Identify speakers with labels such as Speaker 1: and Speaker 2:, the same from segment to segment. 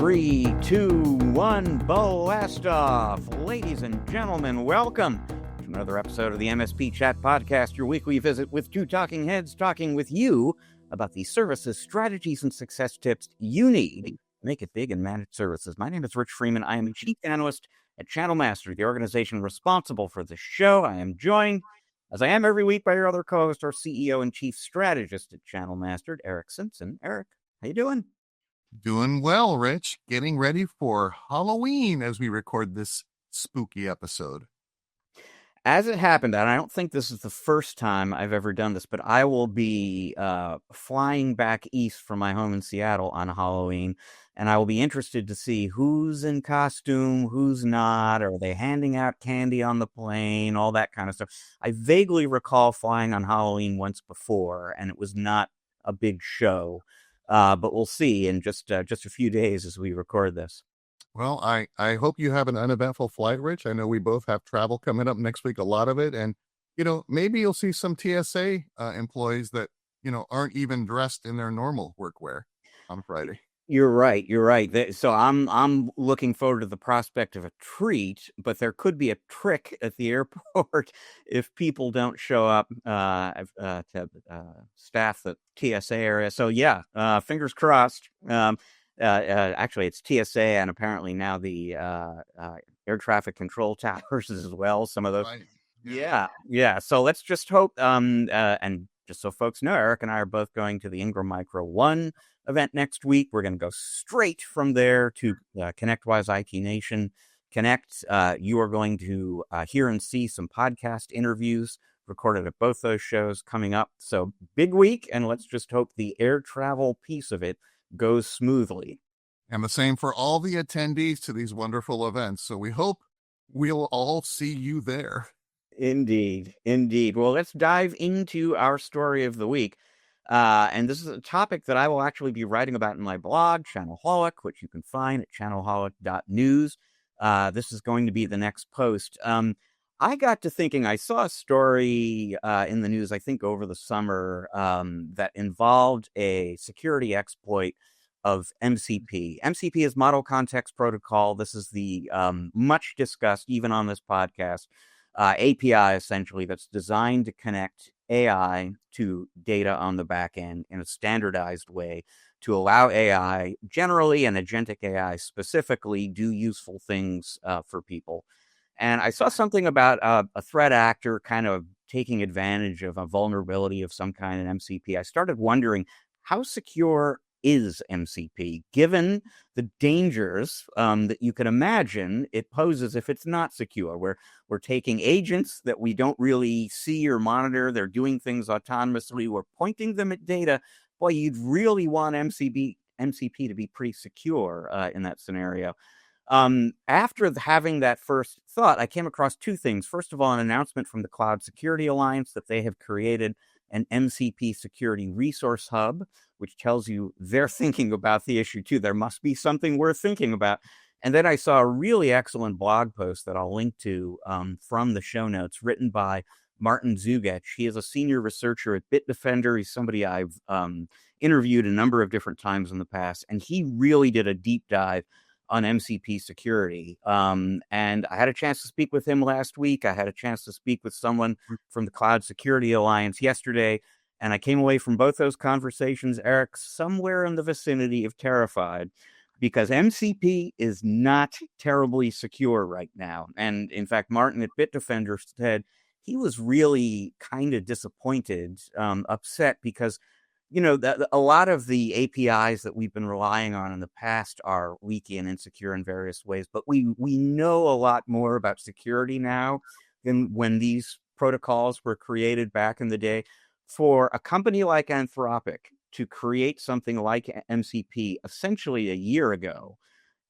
Speaker 1: 3, 2, 1, blast off. Ladies and gentlemen, welcome to another episode of the MSP Chat Podcast, your weekly visit with two talking heads talking with you about the services, strategies, and success tips you need to make it big in managed services. My name is Rich Freeman. I am a chief analyst at Channel Master, the organization responsible for the show. I am joined, as I am every week, by your other co-host, our CEO and chief strategist at Channel Master, Eric Simpson. Eric, how you doing?
Speaker 2: Doing well, Rich. Getting ready for Halloween as we record this spooky episode.
Speaker 1: As it happened, and I don't think this is the first time I've ever done this, but I will be flying back east from my home in Seattle on Halloween, and I will be interested to see who's in costume, who's not. Are they handing out candy on the plane, all that kind of stuff. I vaguely recall flying on Halloween once before, and it was not a big show. But we'll see in just a few days as we record this.
Speaker 2: Well, I hope you have an uneventful flight, Rich. I know we both have travel coming up next week, a lot of it. And, maybe you'll see some TSA employees that, aren't even dressed in their normal workwear on Friday.
Speaker 1: You're right. So I'm looking forward to the prospect of a treat, but there could be a trick at the airport if people don't show up to staff the TSA area. So yeah, fingers crossed. Actually, it's TSA and apparently now the air traffic control towers as well. Some of those. Right. Yeah. So let's just hope. And just so folks know, Eric and I are both going to the Ingram Micro 1 event next week. We're going to go straight from there to ConnectWise IT Nation Connect. You are going to hear and see some podcast interviews recorded at both those shows coming up. So big week, and let's just hope the air travel piece of it goes smoothly.
Speaker 2: And the same for all the attendees to these wonderful events. So we hope we'll all see you there.
Speaker 1: Indeed. Well, let's dive into our story of the week. And this is a topic that I will actually be writing about in my blog, Channelholic, which you can find at channelholic.news. This is going to be the next post. I got to thinking, I saw a story in the news, I think over the summer, that involved a security exploit of MCP. MCP is Model Context Protocol. This is the much discussed, even on this podcast, API essentially that's designed to connect AI to data on the back end in a standardized way to allow AI generally and agentic AI specifically do useful things for people. And I saw something about a threat actor kind of taking advantage of a vulnerability of some kind in MCP. I started wondering, how secure is MCP, given the dangers that you can imagine it poses if it's not secure? We're taking agents that we don't really see or monitor. They're doing things autonomously. We're pointing them at data. Boy, you'd really want MCP to be pretty secure in that scenario. After having that first thought, I came across two things. First of all, an announcement from the Cloud Security Alliance that they have created an MCP security resource hub, which tells you they're thinking about the issue too. There must be something worth thinking about. And then I saw a really excellent blog post that I'll link to from the show notes, written by Martin Zugech. He is a senior researcher at Bitdefender. He's somebody I've interviewed a number of different times in the past, and he really did a deep dive on MCP security. And I had a chance to speak with him last week. I had a chance to speak with someone from the Cloud Security Alliance yesterday. And I came away from both those conversations, Eric, somewhere in the vicinity of terrified, because MCP is not terribly secure right now. And in fact, Martin at Bitdefender said he was really kind of disappointed, upset, because a lot of the APIs that we've been relying on in the past are leaky and insecure in various ways, but we know a lot more about security now than when these protocols were created back in the day. For a company like Anthropic to create something like MCP essentially a year ago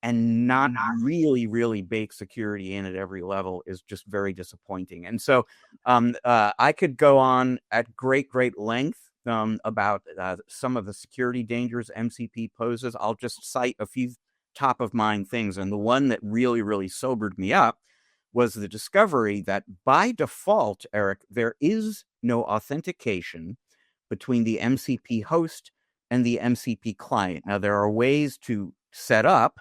Speaker 1: and not really, really bake security in at every level is just very disappointing. And so I could go on at great length about some of the security dangers MCP poses. I'll just cite a few top of mind things. And the one that really, really sobered me up was the discovery that by default, Eric, there is no authentication between the MCP host and the MCP client. Now, there are ways to set up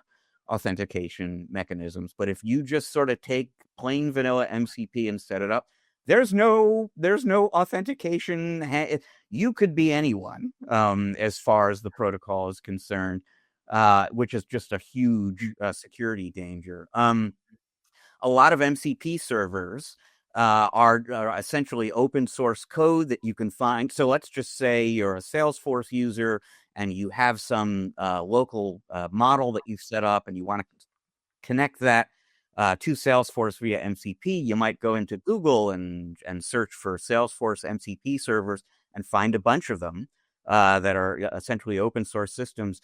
Speaker 1: authentication mechanisms. But if you just sort of take plain vanilla MCP and set it up, there's no authentication. You could be anyone, as far as the protocol is concerned, which is just a huge security danger. A lot of MCP servers are essentially open source code that you can find. So let's just say you're a Salesforce user and you have some local model that you've set up and you want to connect that to Salesforce via MCP. You might go into Google and search for Salesforce MCP servers and find a bunch of them that are essentially open source systems.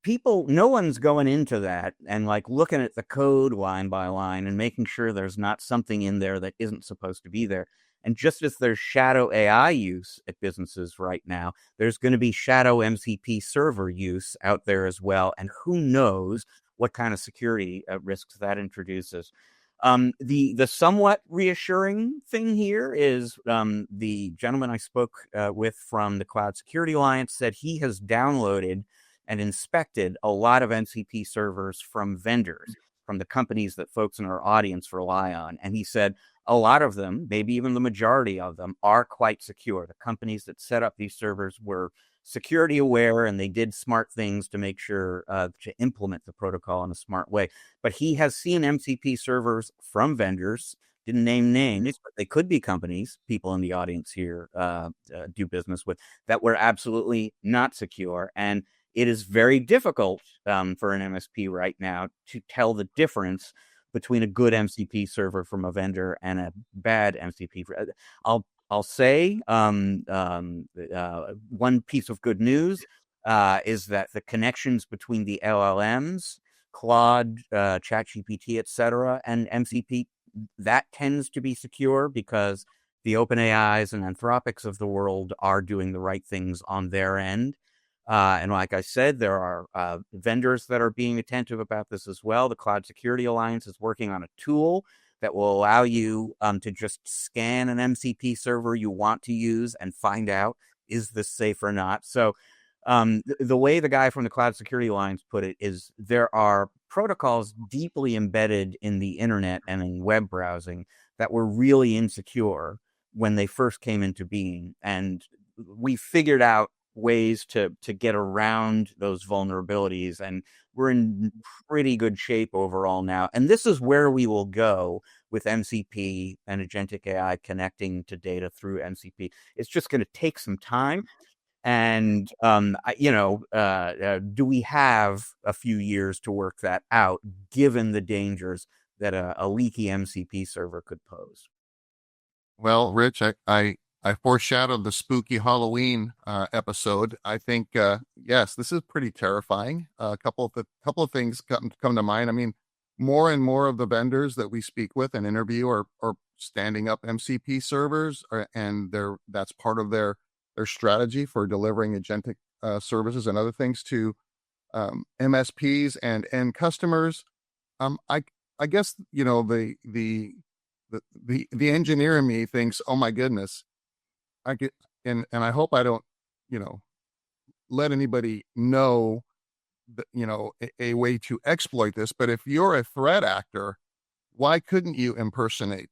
Speaker 1: No one's going into that and like looking at the code line by line and making sure there's not something in there that isn't supposed to be there. And just as there's shadow AI use at businesses right now, there's going to be shadow MCP server use out there as well. And who knows what kind of security risks that introduces. The somewhat reassuring thing here is the gentleman I spoke with from the Cloud Security Alliance said he has downloaded and inspected a lot of MCP servers from vendors, from the companies that folks in our audience rely on. And he said a lot of them, maybe even the majority of them, are quite secure. The companies that set up these servers were security aware and they did smart things to make sure to implement the protocol in a smart way. But he has seen MCP servers from vendors, didn't name names, but they could be companies people in the audience here do business with, that were absolutely not secure. And it is very difficult for an MSP right now to tell the difference between a good MCP server from a vendor and a bad MCP. I'll say one piece of good news is that the connections between the LLMs, Claude, ChatGPT, etc., and MCP, that tends to be secure because the OpenAIs and Anthropics of the world are doing the right things on their end. And like I said, there are vendors that are being attentive about this as well. The Cloud Security Alliance is working on a tool that will allow you to just scan an MCP server you want to use and find out, is this safe or not? So the way the guy from the Cloud Security Alliance put it is there are protocols deeply embedded in the internet and in web browsing that were really insecure when they first came into being. And we figured out ways to get around those vulnerabilities, and we're in pretty good shape overall now. And this is where we will go with MCP and agentic AI connecting to data through MCP. It's just going to take some time. And do we have a few years to work that out, given the dangers that a leaky MCP server could pose?
Speaker 2: Well, Rich, I foreshadowed the spooky Halloween episode. I think yes, this is pretty terrifying. A couple of things come to mind. I mean, more and more of the vendors that we speak with and interview are standing up MCP servers, and that's part of their strategy for delivering agentic services and other things to MSPs and end customers. I guess the engineer in me thinks, oh my goodness. I get and I hope I don't, let anybody know that, a way to exploit this. But if you're a threat actor, why couldn't you impersonate,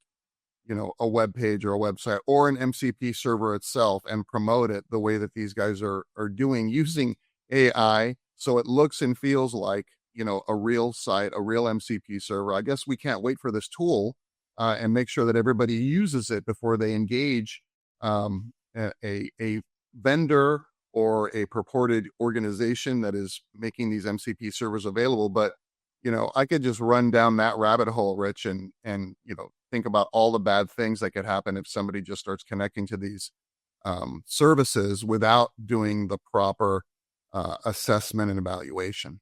Speaker 2: a web page or a website or an MCP server itself and promote it the way that these guys are doing using AI so it looks and feels like, a real site, a real MCP server? I guess we can't wait for this tool and make sure that everybody uses it before they engage a vendor or a purported organization that is making these MCP servers available. But, I could just run down that rabbit hole, Rich, and think about all the bad things that could happen if somebody just starts connecting to these services without doing the proper assessment and evaluation.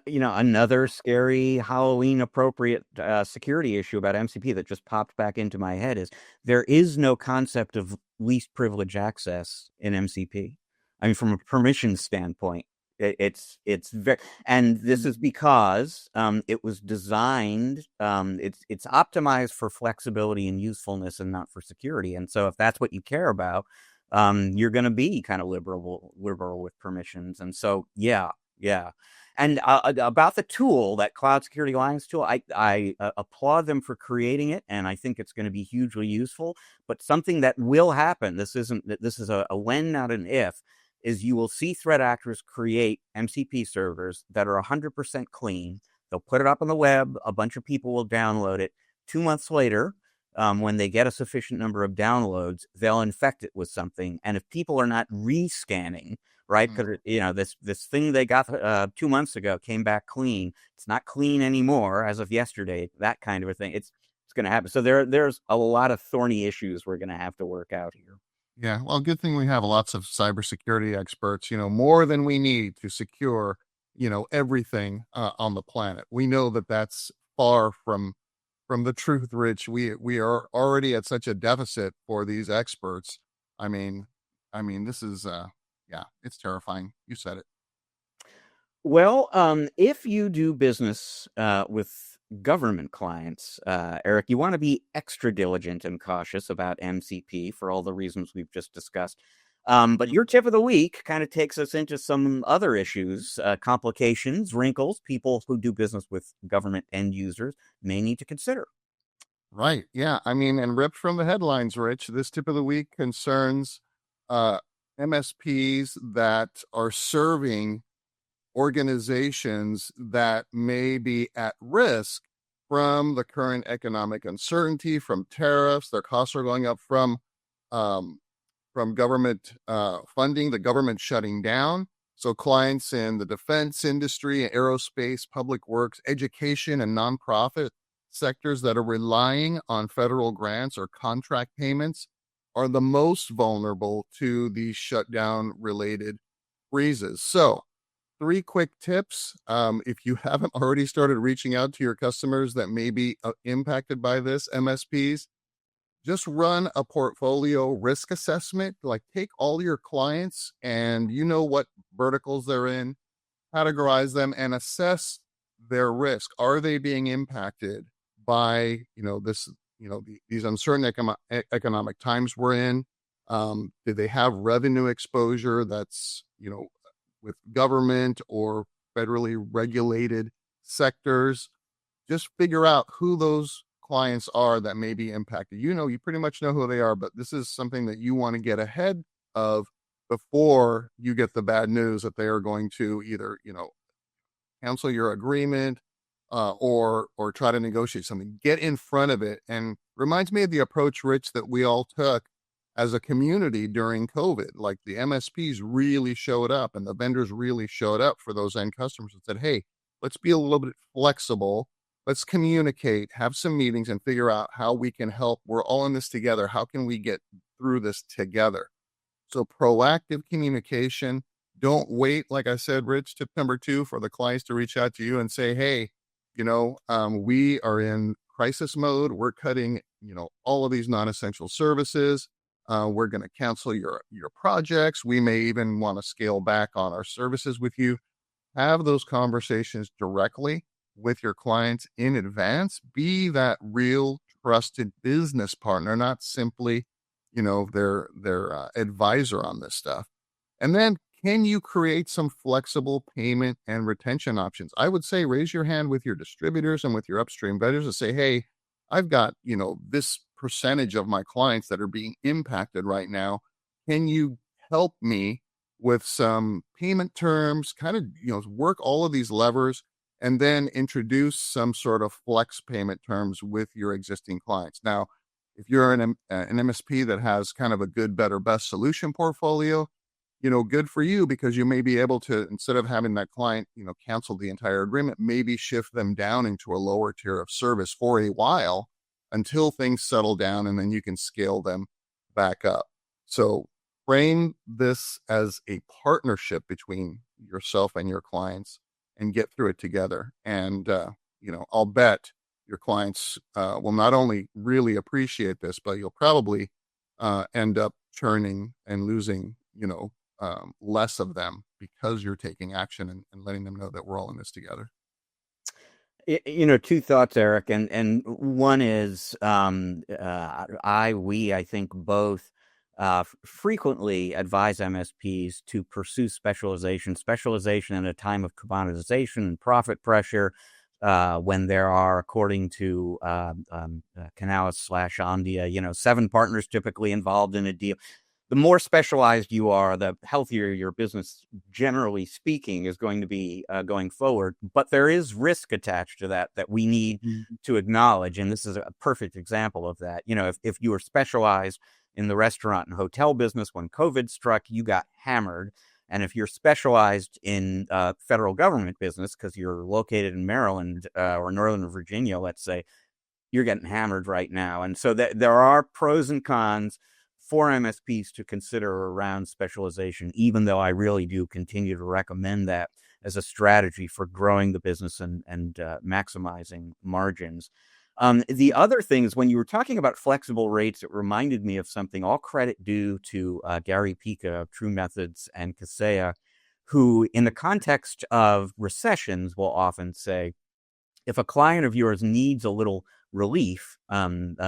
Speaker 1: Another scary Halloween appropriate security issue about MCP that just popped back into my head is there is no concept of least privilege access in MCP. I mean, from a permission standpoint, it's very, and this is because it was designed, it's optimized for flexibility and usefulness and not for security. And so if that's what you care about, you're going to be kind of liberal with permissions. And so, yeah, Yeah. And about the tool, that Cloud Security Alliance tool, I applaud them for creating it, and I think it's going to be hugely useful. But something that will happen, this is a when, not an if, is you will see threat actors create MCP servers that are 100% clean. They'll put it up on the web. A bunch of people will download it. 2 months later, when they get a sufficient number of downloads, they'll infect it with something. And if people are not rescanning, right?
Speaker 2: Mm.
Speaker 1: Because this thing they got 2 months ago came back clean. It's not clean anymore as of yesterday. That kind of a thing. It's going to happen. So there's a lot of thorny issues we're going to have to work out here.
Speaker 2: Yeah, well, good thing we have lots of cybersecurity experts, more than we need to secure, everything on the planet. We know that that's far from the truth, Rich. We are already at such a deficit for these experts. I mean, this is yeah, it's terrifying. You said it.
Speaker 1: Well, if you do business with government clients, Eric, you want to be extra diligent and cautious about MCP for all the reasons we've just discussed. But your tip of the week kind of takes us into some other issues, complications, wrinkles people who do business with government end users may need to consider.
Speaker 2: Right. Yeah. And ripped from the headlines, Rich, this tip of the week concerns uh, MSPs that are serving organizations that may be at risk from the current economic uncertainty, from tariffs. Their costs are going up um, from government funding, the government shutting down. So clients in the defense industry, aerospace, public works, education, and nonprofit sectors that are relying on federal grants or contract payments are the most vulnerable to these shutdown related freezes. So, three quick tips. If you haven't already started reaching out to your customers that may be impacted by this, MSPs, just run a portfolio risk assessment. Like, take all your clients and you know what verticals they're in, categorize them, and assess their risk. Are they being impacted by these uncertain economic times we're in? Do they have revenue exposure that's with government or federally regulated sectors? Just figure out who those clients are that may be impacted. You pretty much know who they are, but this is something that you want to get ahead of before you get the bad news that they are going to either, cancel your agreement or try to negotiate something. Get in front of it. And reminds me of the approach, Rich, that we all took as a community during COVID. Like, the MSPs really showed up and the vendors really showed up for those end customers and said, hey, let's be a little bit flexible. Let's communicate, have some meetings, and figure out how we can help. We're all in this together. How can we get through this together? So, proactive communication. Don't wait, like I said, Rich, tip number 2, for the clients to reach out to you and say, hey, we are in crisis mode. We're cutting, all of these non-essential services. We're going to cancel your projects. We may even want to scale back on our services with you. Have those conversations directly with your clients in advance. Be that real trusted business partner, not simply, their advisor on this stuff. And then, can you create some flexible payment and retention options? I would say raise your hand with your distributors and with your upstream vendors and say, hey, I've got, this percentage of my clients that are being impacted right now. Can you help me with some payment terms, kind of, work all of these levers and then introduce some sort of flex payment terms with your existing clients? Now, if you're an MSP that has kind of a good, better, best solution portfolio, good for you, because you may be able to, instead of having that client, cancel the entire agreement, maybe shift them down into a lower tier of service for a while until things settle down, and then you can scale them back up. So frame this as a partnership between yourself and your clients and get through it together. And, I'll bet your clients will not only really appreciate this, but you'll probably end up churning and losing, less of them because you're taking action and letting them know that we're all in this together.
Speaker 1: Two thoughts, Eric, and one is, we, I think both frequently advise MSPs to pursue specialization in a time of commoditization and profit pressure, when there are, according to Canalys/Omdia, 7 partners typically involved in a deal. The more specialized you are, the healthier your business, generally speaking, is going to be going forward. But there is risk attached to that we need to acknowledge. And this is a perfect example of that. If you are specialized in the restaurant and hotel business, when COVID struck, you got hammered. And if you're specialized in federal government business, because you're located in Maryland or Northern Virginia, let's say, you're getting hammered right now. And so there are pros and cons for MSPs to consider around specialization, even though I really do continue to recommend that as a strategy for growing the business and maximizing margins. The other thing is, when you were talking about flexible rates, it reminded me of something, all credit due to Gary Pica of True Methods and Kaseya, who in the context of recessions will often say, if a client of yours needs a little relief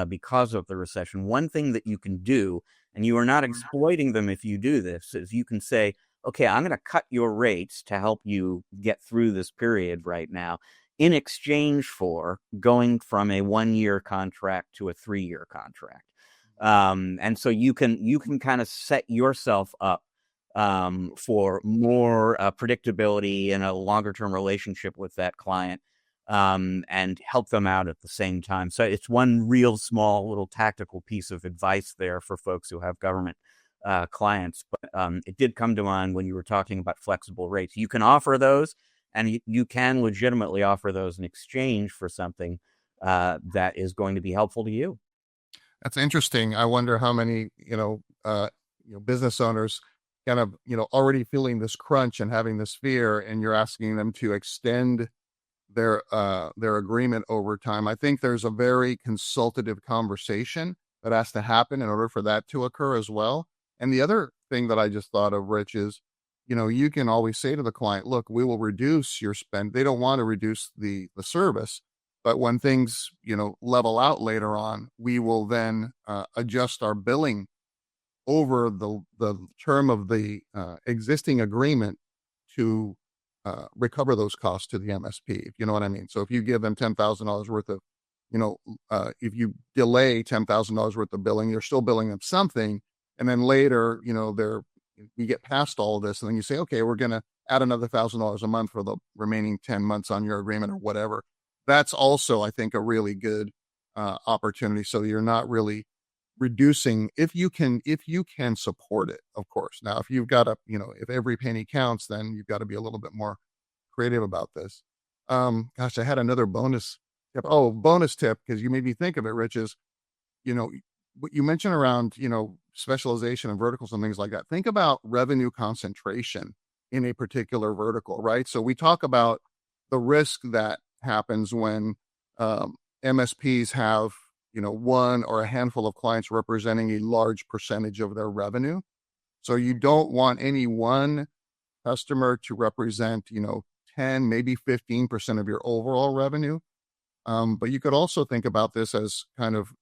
Speaker 1: because of the recession, one thing that you can do, and you are not exploiting them if you do this, is you can say, okay, I'm going to cut your rates to help you get through this period right now, in exchange for going from a 1-year contract to a 3-year contract. And so you can kind of set yourself up for more predictability in a longer term relationship with that client, and help them out at the same time. So it's one real small little tactical piece of advice there for folks who have government clients. But it did come to mind when you were talking about flexible rates. You can offer those, and you can legitimately offer those in exchange for something that is going to be helpful to you.
Speaker 2: That's interesting. I wonder how many, business owners kind of, already feeling this crunch and having this fear, and you're asking them to extend their agreement over time. I think there's a very consultative conversation that has to happen in order for that to occur as well. And the other thing that I just thought of, Rich, is, you can always say to the client, look, we will reduce your spend. They don't want to reduce the service, but when things, level out later on, we will then adjust our billing over the term of the existing agreement to recover those costs to the MSP, if you know what I mean. So if you give them $10,000 worth of, if you delay $10,000 worth of billing, you're still billing them something. And then later, you get past all of this, and then you say, okay, we're going to add another $1,000 a month for the remaining 10 months on your agreement or whatever. That's also, I think, a really good opportunity. So you're not really reducing, if you can support it, of course. Now, if you've got if every penny counts, then you've got to be a little bit more creative about this. Gosh, I had another bonus tip. Oh, bonus tip, because you made me think of it, Rich, is, what you mentioned around, specialization and verticals and things like that. Think about revenue concentration in a particular vertical, right? So we talk about the risk that happens when MSPs have, one or a handful of clients representing a large percentage of their revenue. So you don't want any one customer to represent, 10, maybe 15% of your overall revenue. But you could also think about this as kind of,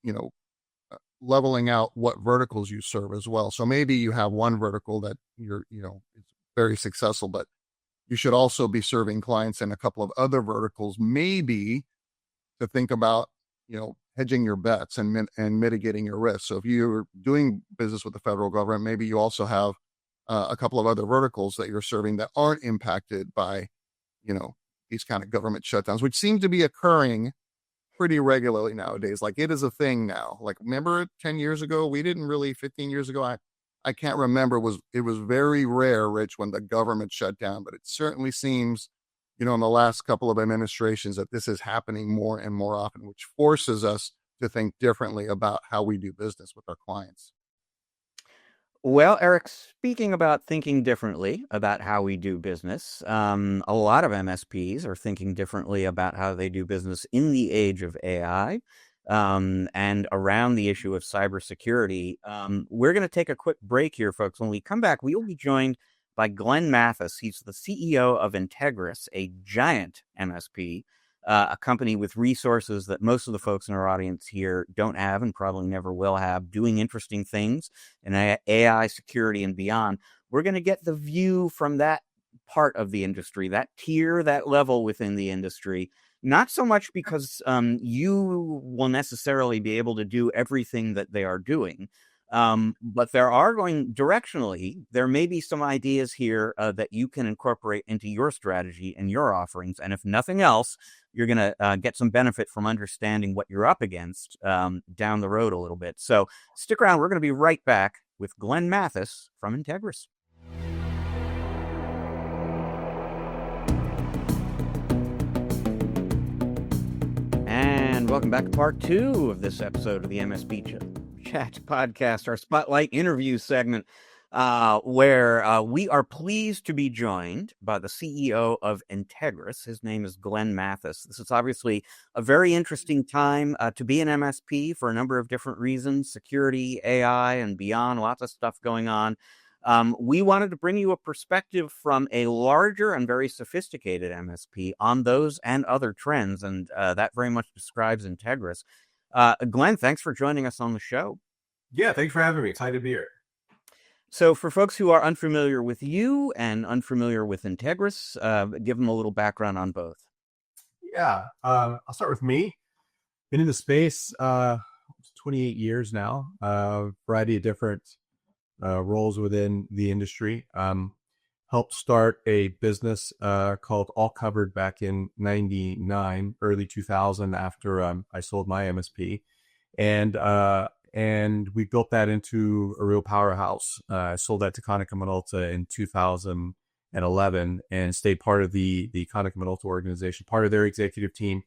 Speaker 2: leveling out what verticals you serve as well. So maybe you have one vertical that it's very successful, but you should also be serving clients in a couple of other verticals, maybe to think about, hedging your bets and mitigating your risk. So if you're doing business with the federal government, maybe you also have a couple of other verticals that you're serving that aren't impacted by, these kind of government shutdowns, which seem to be occurring pretty regularly nowadays. Like, it is a thing now. Like, remember 10 years ago, 15 years ago, I can't remember. It was very rare, Rich, when the government shut down, but it certainly seems, in the last couple of administrations, that this is happening more and more often, which forces us to think differently about how we do business with our clients.
Speaker 1: Well, Eric, speaking about thinking differently about how we do business, a lot of MSPs are thinking differently about how they do business in the age of AI, and around the issue of cybersecurity. We're going to take a quick break here, folks. When we come back, we will be joined by Glenn Mathis. He's the CEO of Integris, a giant MSP a company with resources that most of the folks in our audience here don't have and probably never will have, doing interesting things in AI security and beyond. We're going to get the view from that part of the industry, that tier, that level within the industry. Not so much because you will necessarily be able to do everything that they are doing, but there may be some ideas here that you can incorporate into your strategy and your offerings. And if nothing else, you're going to get some benefit from understanding what you're up against down the road a little bit. So stick around. We're going to be right back with Glenn Mathis from Integris. And welcome back to part 2 of this episode of the MSP Chat podcast, our spotlight interview segment, where we are pleased to be joined by the CEO of Integris. His name is Glenn Mathis. This is obviously a very interesting time to be an MSP for a number of different reasons: security, AI, and beyond. Lots of stuff going on. We wanted to bring you a perspective from a larger and very sophisticated MSP on those and other trends, and that very much describes Integris. Glenn, thanks for joining us on the show.
Speaker 3: Yeah, thanks for having me. Excited to be here.
Speaker 1: So for folks who are unfamiliar with you and unfamiliar with Integris, give them a little background on both.
Speaker 3: Yeah, I'll start with me. Been in the space 28 years now, variety of different roles within the industry. Helped start a business called All Covered back in 99, early 2000, after I sold my MSP. And we built that into a real powerhouse. I sold that to Konica Minolta in 2011 and stayed part of the Konica Minolta organization, part of their executive team,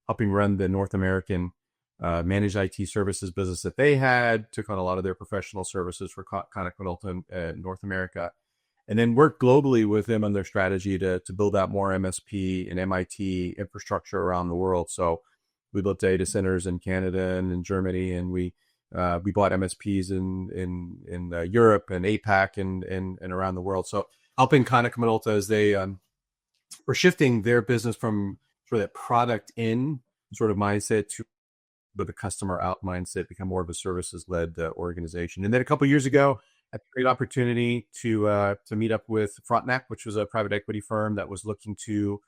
Speaker 3: helping run the North American managed IT services business that they had, took on a lot of their professional services for Konica Minolta in North America, and then worked globally with them on their strategy to build out more MSP and MIT infrastructure around the world. So we built data centers in Canada and in Germany, and we bought MSPs in Europe and APAC and around the world. So helping Konica Minolta as they were shifting their business from sort of that product in sort of mindset to the customer out mindset, become more of a services-led organization. And then a couple of years ago, I had a great opportunity to meet up with Frontenac, which was a private equity firm that was looking to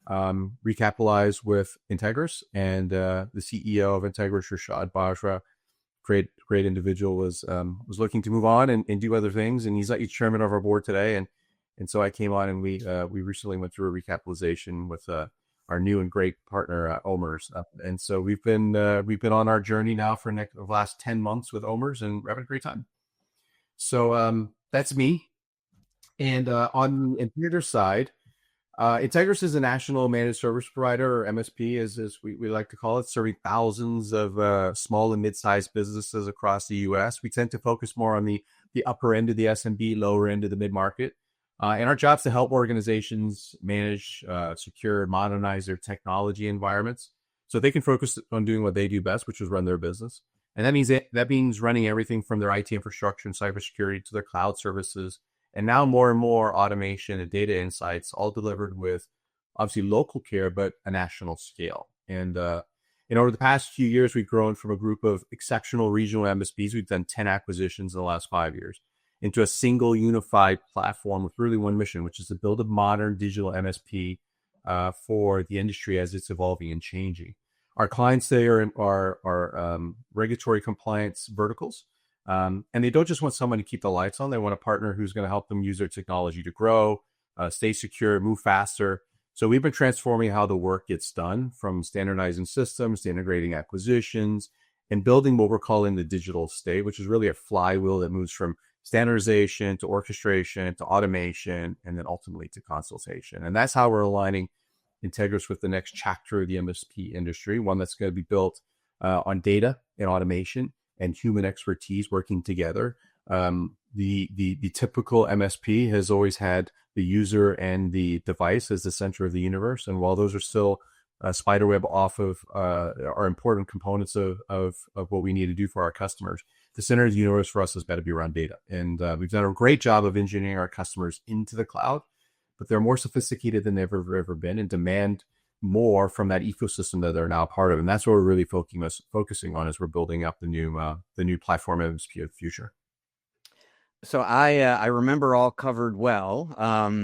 Speaker 3: recapitalize with Integris. And the CEO of Integris, Rashad Bajra, great individual, was looking to move on and do other things. And he's chairman of our board today. And so I came on, and we recently went through a recapitalization with our new and great partner, Omers. And so we've been on our journey now for the last 10 months with Omers, and we're having a great time. So that's me. And on the Integris side, Integris is a national managed service provider, or MSP, as we like to call it, serving thousands of small and mid-sized businesses across the U.S. We tend to focus more on the upper end of the SMB, lower end of the mid-market. And our job is to help organizations manage, secure, and modernize their technology environments so they can focus on doing what they do best, which is run their business. And that means running everything from their IT infrastructure and cybersecurity to their cloud services, and now more and more automation and data insights, all delivered with obviously local care, but a national scale. And over the past few years, we've grown from a group of exceptional regional MSPs. We've done 10 acquisitions in the last 5 years into a single unified platform with really one mission, which is to build a modern digital MSP for the industry as it's evolving and changing. Our clients there are regulatory compliance verticals. And they don't just want someone to keep the lights on. They want a partner who's going to help them use their technology to grow, stay secure, move faster. So we've been transforming how the work gets done, from standardizing systems to integrating acquisitions and building what we're calling the digital state, which is really a flywheel that moves from standardization to orchestration to automation and then ultimately to consultation. And that's how we're aligning Integris with the next chapter of the MSP industry, one that's going to be built on data and automation and human expertise working together. The typical MSP has always had the user and the device as the center of the universe. And while those are still spiderweb off of are important components of what we need to do for our customers, the center of the universe for us has got to be around data. And we've done a great job of engineering our customers into the cloud, but they're more sophisticated than they've ever been and demand more from that ecosystem that they're now part of. And that's what we're really focusing on as we're building up the new platform MSP of the future.
Speaker 1: So I remember all covered well.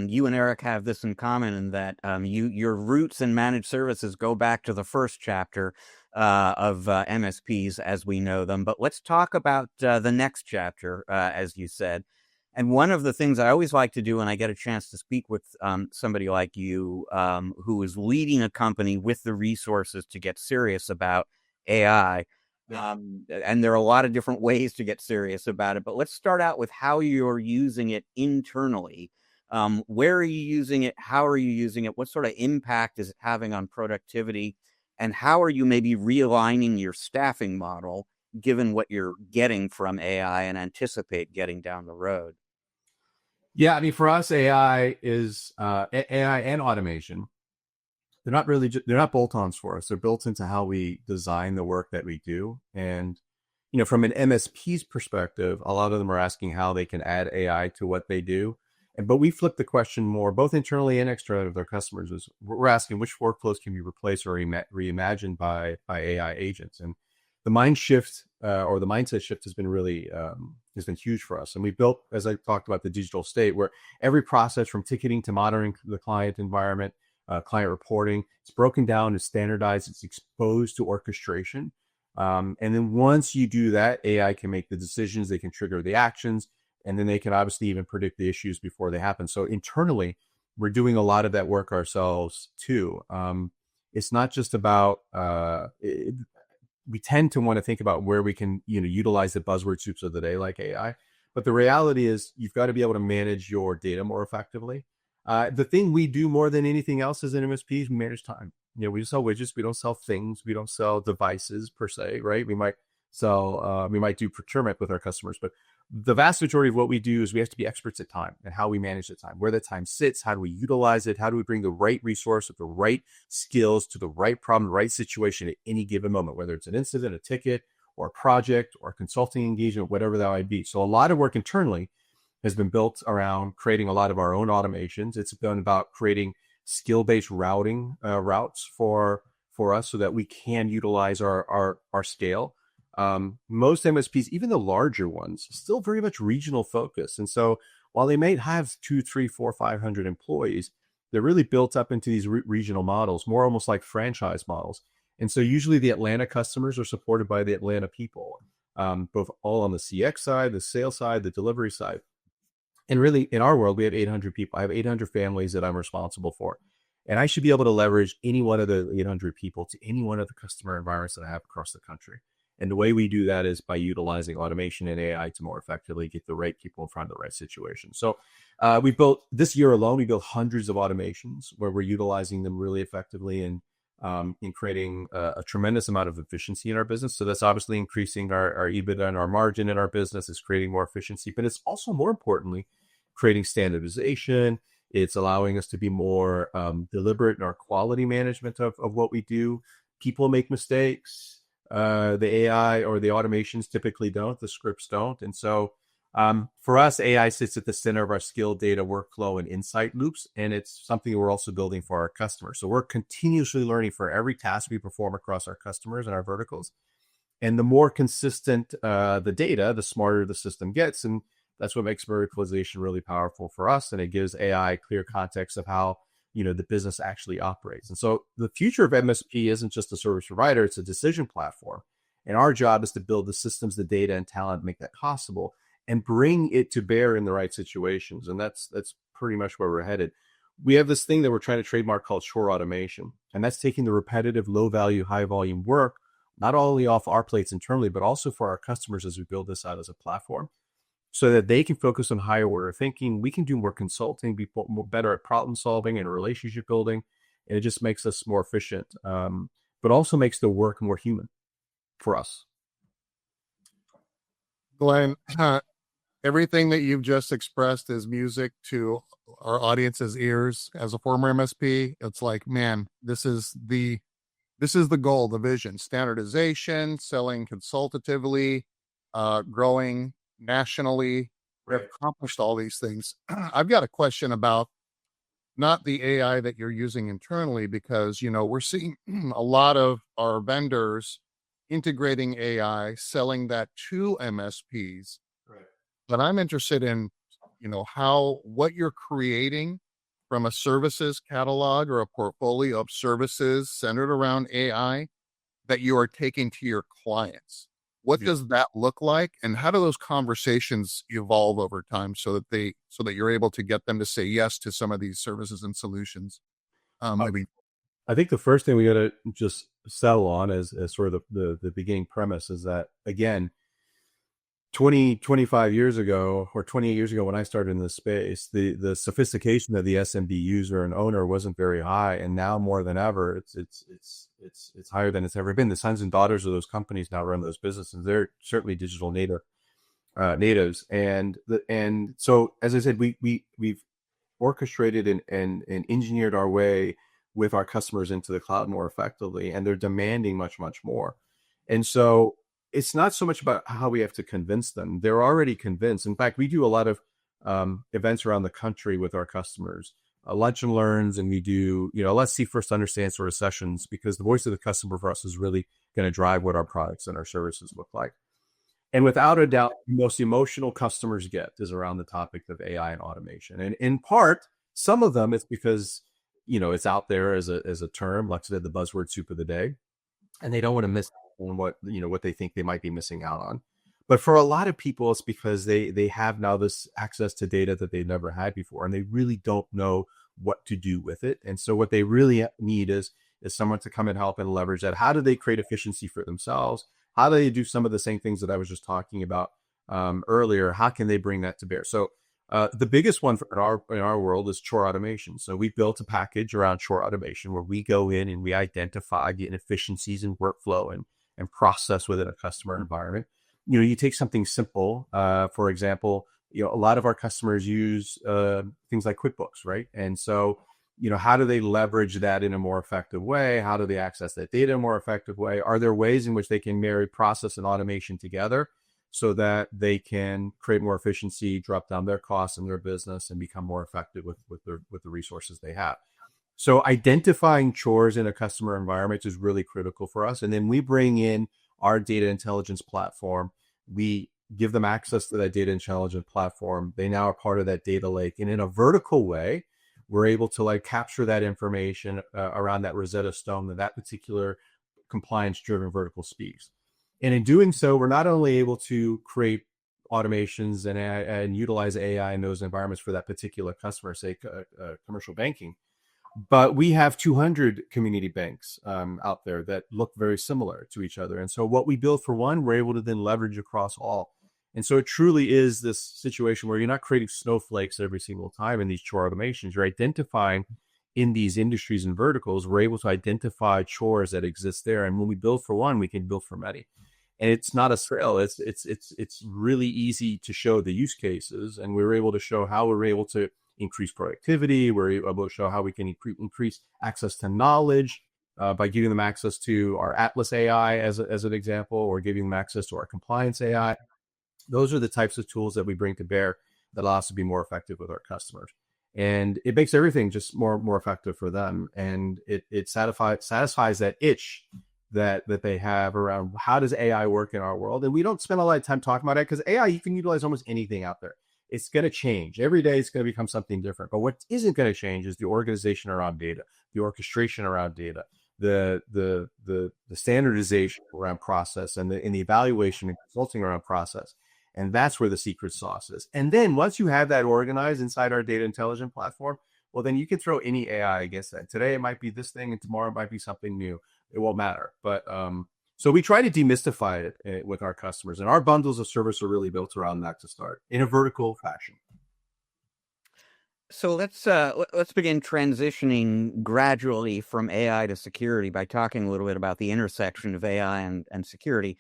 Speaker 1: You and Eric have this in common in that your roots in managed services go back to the first chapter of MSPs as we know them. But let's talk about the next chapter, as you said. And one of the things I always like to do when I get a chance to speak with somebody like you who is leading a company with the resources to get serious about AI. And there are a lot of different ways to get serious about it, but let's start out with how you're using it internally. Where are you using it? How are you using it? What sort of impact is it having on productivity? And how are you maybe realigning your staffing model given what you're getting from AI and anticipate getting down the road?
Speaker 3: Yeah, I mean, for us, AI is AI and automation. They're not really they're not bolt-ons for us. They're built into how we design the work that we do. And from an MSP's perspective, a lot of them are asking how they can add AI to what they do. But we flip the question more, both internally and externally with their customers. Is we're asking which workflows can be replaced or reimagined by AI agents. And the mind shift or the mindset shift has been really has been huge for us. And we built, as I talked about, the digital state where every process from ticketing to monitoring the client environment, client reporting, it's broken down, it's standardized, it's exposed to orchestration. And then once you do that, AI can make the decisions, they can trigger the actions, and then they can obviously even predict the issues before they happen. So internally, we're doing a lot of that work ourselves too. It's not just about, we tend to want to think about where we can, utilize the buzzword soups of the day like AI. But the reality is you've got to be able to manage your data more effectively. The thing we do more than anything else as an MSP is we manage time. We sell widgets. We don't sell things. We don't sell devices per se, right? We might do procurement with our customers, but the vast majority of what we do is we have to be experts at time and how we manage the time, where the time sits, how do we utilize it, how do we bring the right resource with the right skills to the right problem, the right situation at any given moment, whether it's an incident, a ticket, or a project, or a consulting engagement, whatever that might be. So a lot of work internally has been built around creating a lot of our own automations. It's been about creating skill-based routing routes for us so that we can utilize our scale. Most MSPs, even the larger ones, still very much regional focused. And so while they may have 2, 3, 4, 500 employees, they're really built up into these regional models, more almost like franchise models. And so usually the Atlanta customers are supported by the Atlanta people, both all on the CX side, the sales side, the delivery side. And really, in our world, we have 800 people. I have 800 families that I'm responsible for. And I should be able to leverage any one of the 800 people to any one of the customer environments that I have across the country. And the way we do that is by utilizing automation and AI to more effectively get the right people in front of the right situation. So we built, this year alone, we built hundreds of automations where we're utilizing them really effectively and in creating a tremendous amount of efficiency in our business. So that's obviously increasing our EBITDA and our margin in our business. It's creating more efficiency, but it's also more importantly, creating standardization. It's allowing us to be more deliberate in our quality management of what we do. People make mistakes. The AI or the automations typically don't, the scripts don't. And so for us, AI sits at the center of our skill, data, workflow, and insight loops. And it's something we're also building for our customers. So we're continuously learning for every task we perform across our customers and our verticals. And the more consistent the data, the smarter the system gets. And that's what makes verticalization really powerful for us. And it gives AI clear context of how the business actually operates. And so the future of MSP isn't just a service provider, it's a decision platform. And our job is to build the systems, the data, and talent, make that possible and bring it to bear in the right situations. And that's pretty much where we're headed. We have this thing that we're trying to trademark called shore automation. And that's taking the repetitive, low value, high volume work, not only off our plates internally, but also for our customers as we build this out as a platform, so that they can focus on higher order thinking. We can do more consulting, be more better at problem solving and relationship building. And it just makes us more efficient, but also makes the work more human for us.
Speaker 2: Glenn, everything that you've just expressed is music to our audience's ears. As a former MSP, it's like, man, this is the goal, the vision: standardization, selling consultatively, growing nationally. We have accomplished all these things. I've got a question about not the AI that you're using internally, because, we're seeing a lot of our vendors integrating AI, selling that to MSPs.
Speaker 3: Right.
Speaker 2: But I'm interested in, what you're creating from a services catalog or a portfolio of services centered around AI that you are taking to your clients. What
Speaker 3: Yeah.
Speaker 2: does that look like, and how do those conversations evolve over time so that you're able to get them to say yes to some of these services and solutions? Maybe.
Speaker 3: I think the first thing we got to just settle on as sort of the beginning premise is that, again, 25 years ago or 28 years ago when I started in this space, the sophistication of the SMB user and owner wasn't very high, and now more than ever, it's higher than it's ever been. The sons and daughters of those companies now run those businesses. They're certainly digital natives, and so as I said, we've orchestrated and engineered our way with our customers into the cloud more effectively, and they're demanding much more. And so it's not so much about how we have to convince them. They're already convinced. In fact, we do a lot of events around the country with our customers, lunch and learns, and we do, let's see first understand sort of sessions, because the voice of the customer for us is really going to drive what our products and our services look like. And without a doubt, the most emotional customers get is around the topic of AI and automation. And in part, some of them, it's because, it's out there as a term, like I said, the buzzword soup of the day, and they don't want to miss on what they think they might be missing out on. But for a lot of people, it's because they have now this access to data that they've never had before, and they really don't know what to do with it. And so what they really need is someone to come and help and leverage that. How do they create efficiency for themselves? How do they do some of the same things that I was just talking about earlier? How can they bring that to bear? So the biggest one in our world is chore automation. So we built a package around chore automation where we go in and we identify the inefficiencies in workflow and process within a customer environment. You take something simple, for example, a lot of our customers use things like QuickBooks, right? And so, how do they leverage that in a more effective way? How do they access that data in a more effective way? Are there ways in which they can marry process and automation together so that they can create more efficiency, drop down their costs in their business, and become more effective with the resources they have? So identifying chores in a customer environment is really critical for us. And then we bring in our data intelligence platform. We give them access to that data intelligence platform. They now are part of that data lake. And in a vertical way, we're able to capture that information around that Rosetta Stone, that particular compliance-driven vertical speaks. And in doing so, we're not only able to create automations and utilize AI in those environments for that particular customer, say commercial banking, but we have 200 community banks out there that look very similar to each other. And so what we build for one, we're able to then leverage across all. And so it truly is this situation where you're not creating snowflakes every single time in these chore automations. You're identifying in these industries and verticals, we're able to identify chores that exist there. And when we build for one, we can build for many. And it's not a sale. It's really easy to show the use cases. And we're able to show how we're able to increase productivity. We're able to show how we can increase access to knowledge by giving them access to our Atlas AI as an example, or giving them access to our compliance AI. Those are the types of tools that we bring to bear that allow us to be more effective with our customers. And it makes everything just more effective for them. And it satisfies that itch that they have around how does AI work in our world. And we don't spend a lot of time talking about it because AI, you can utilize almost anything out there. It's going to change. Every day it's going to become something different. But what isn't going to change is the organization around data, the orchestration around data, the standardization around process, and the evaluation and consulting around process. And that's where the secret sauce is. And then once you have that organized inside our data intelligence platform, well, then you can throw any AI against that. Today it might be this thing, and tomorrow it might be something new. It won't matter. But so we try to demystify it with our customers, and our bundles of service are really built around that to start in a vertical fashion.
Speaker 1: So let's begin transitioning gradually from AI to security by talking a little bit about the intersection of AI and security.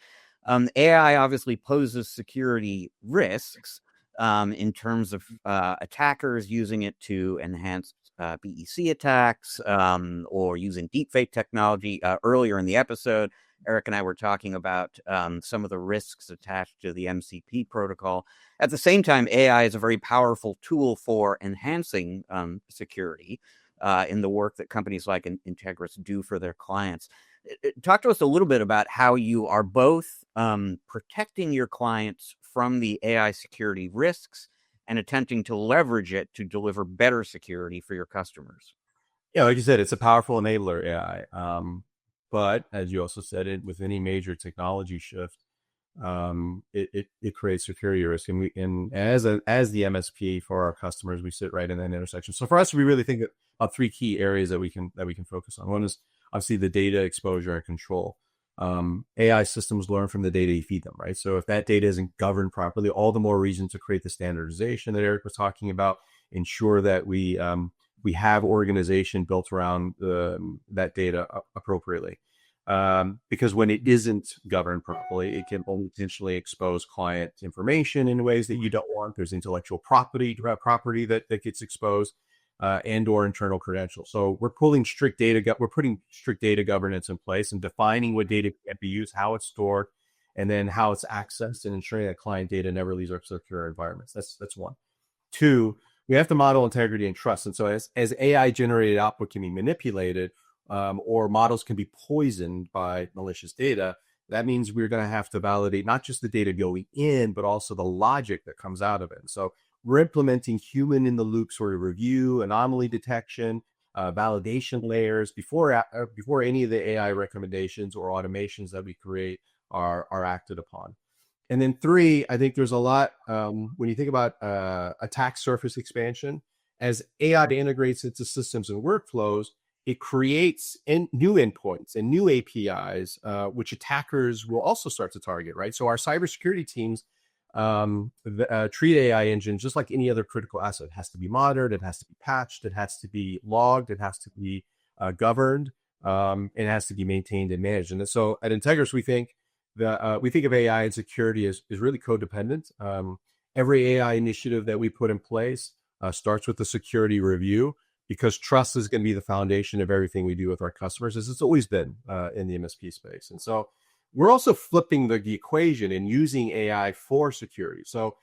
Speaker 1: AI obviously poses security risks in terms of attackers using it to enhance BEC attacks or using deepfake technology. Earlier in the episode, Eric and I were talking about some of the risks attached to the MCP protocol. At the same time, AI is a very powerful tool for enhancing security in the work that companies like Integris do for their clients. Talk to us a little bit about how you are both protecting your clients from the AI security risks and attempting to leverage it to deliver better security for your customers.
Speaker 3: Yeah, like you said, it's a powerful enabler, AI. But as you also said, with any major technology shift, it creates security risk. And as the MSP for our customers, we sit right in that intersection. So for us, we really think of three key areas that we can focus on. One is obviously the data exposure and control. AI systems learn from the data you feed them, right? So if that data isn't governed properly, all the more reason to create the standardization that Eric was talking about, ensure that we have organization built around that data appropriately. Because when it isn't governed properly, it can potentially expose client information in ways that you don't want. There's intellectual property that gets exposed, and or internal credentials. So we're putting strict data governance in place and defining what data can be used, how it's stored, and then how it's accessed, and ensuring that client data never leaves our secure environments. That's one. Two, we have to model integrity and trust. And so as AI generated output can be manipulated, or models can be poisoned by malicious data, that means we're going to have to validate not just the data going in, but also the logic that comes out of it. And so we're implementing human in the loop sort of review, anomaly detection, validation layers before any of the AI recommendations or automations that we create are acted upon. And then three, I think there's a lot when you think about attack surface expansion. As AI integrates into systems and workflows, it creates new endpoints and new APIs, which attackers will also start to target, right? So our cybersecurity teams treat AI engines just like any other critical asset. It has to be monitored, it has to be patched, it has to be logged, it has to be governed, it has to be maintained and managed. And so at Integris, we think of AI and security as really codependent. Every AI initiative that we put in place starts with a security review, because trust is going to be the foundation of everything we do with our customers, as it's always been in the MSP space. And so we're also flipping the equation and using AI for security. So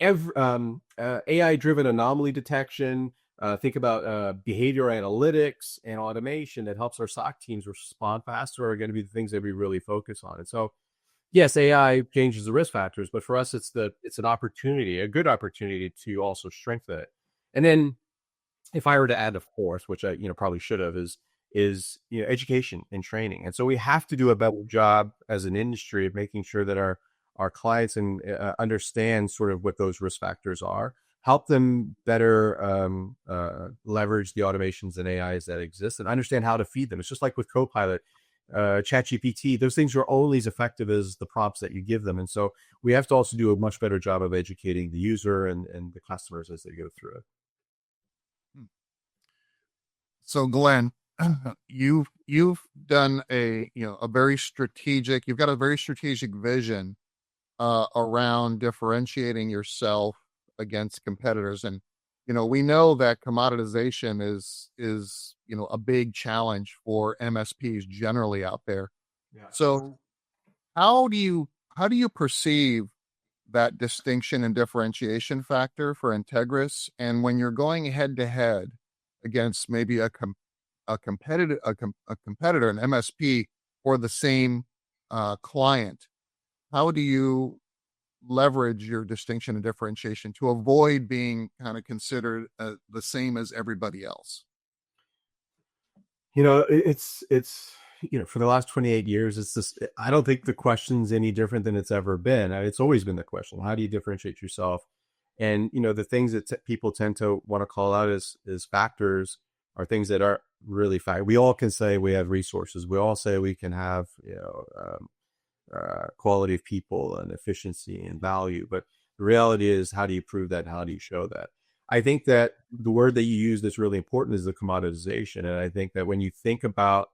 Speaker 3: AI-driven anomaly detection, think about behavior analytics and automation that helps our SOC teams respond faster, are going to be the things that we really focus on. And so yes, AI changes the risk factors, but for us, it's an opportunity, a good opportunity to also strengthen it. And then if I were to add a fourth, which I probably should have, is education and training. And so we have to do a better job as an industry of making sure that our clients understand sort of what those risk factors are, help them better leverage the automations and AIs that exist, and understand how to feed them. It's just like with Copilot, ChatGPT, those things are only as effective as the prompts that you give them. And so we have to also do a much better job of educating the user and the customers as they go through it.
Speaker 2: So Glenn, you've done a very strategic, you've got a very strategic vision around differentiating yourself against competitors. And we know that commoditization is a big challenge for MSPs generally out there.
Speaker 3: Yeah.
Speaker 2: So how do you perceive that distinction and differentiation factor for Integris? And when you're going head to head against maybe a competitor, an MSP, or the same client, how do you leverage your distinction and differentiation to avoid being kind of considered the same as everybody else?
Speaker 3: It's for the last 28 years, it's just, I don't think the question's any different than it's ever been. It's always been the question: how do you differentiate yourself? And the things that people tend to want to call out as factors are things that are really fact. We all can say we have resources. We all say we can have quality of people and efficiency and value. But the reality is, how do you prove that? How do you show that? I think that the word that you use that's really important is the commoditization. And I think that when you think about,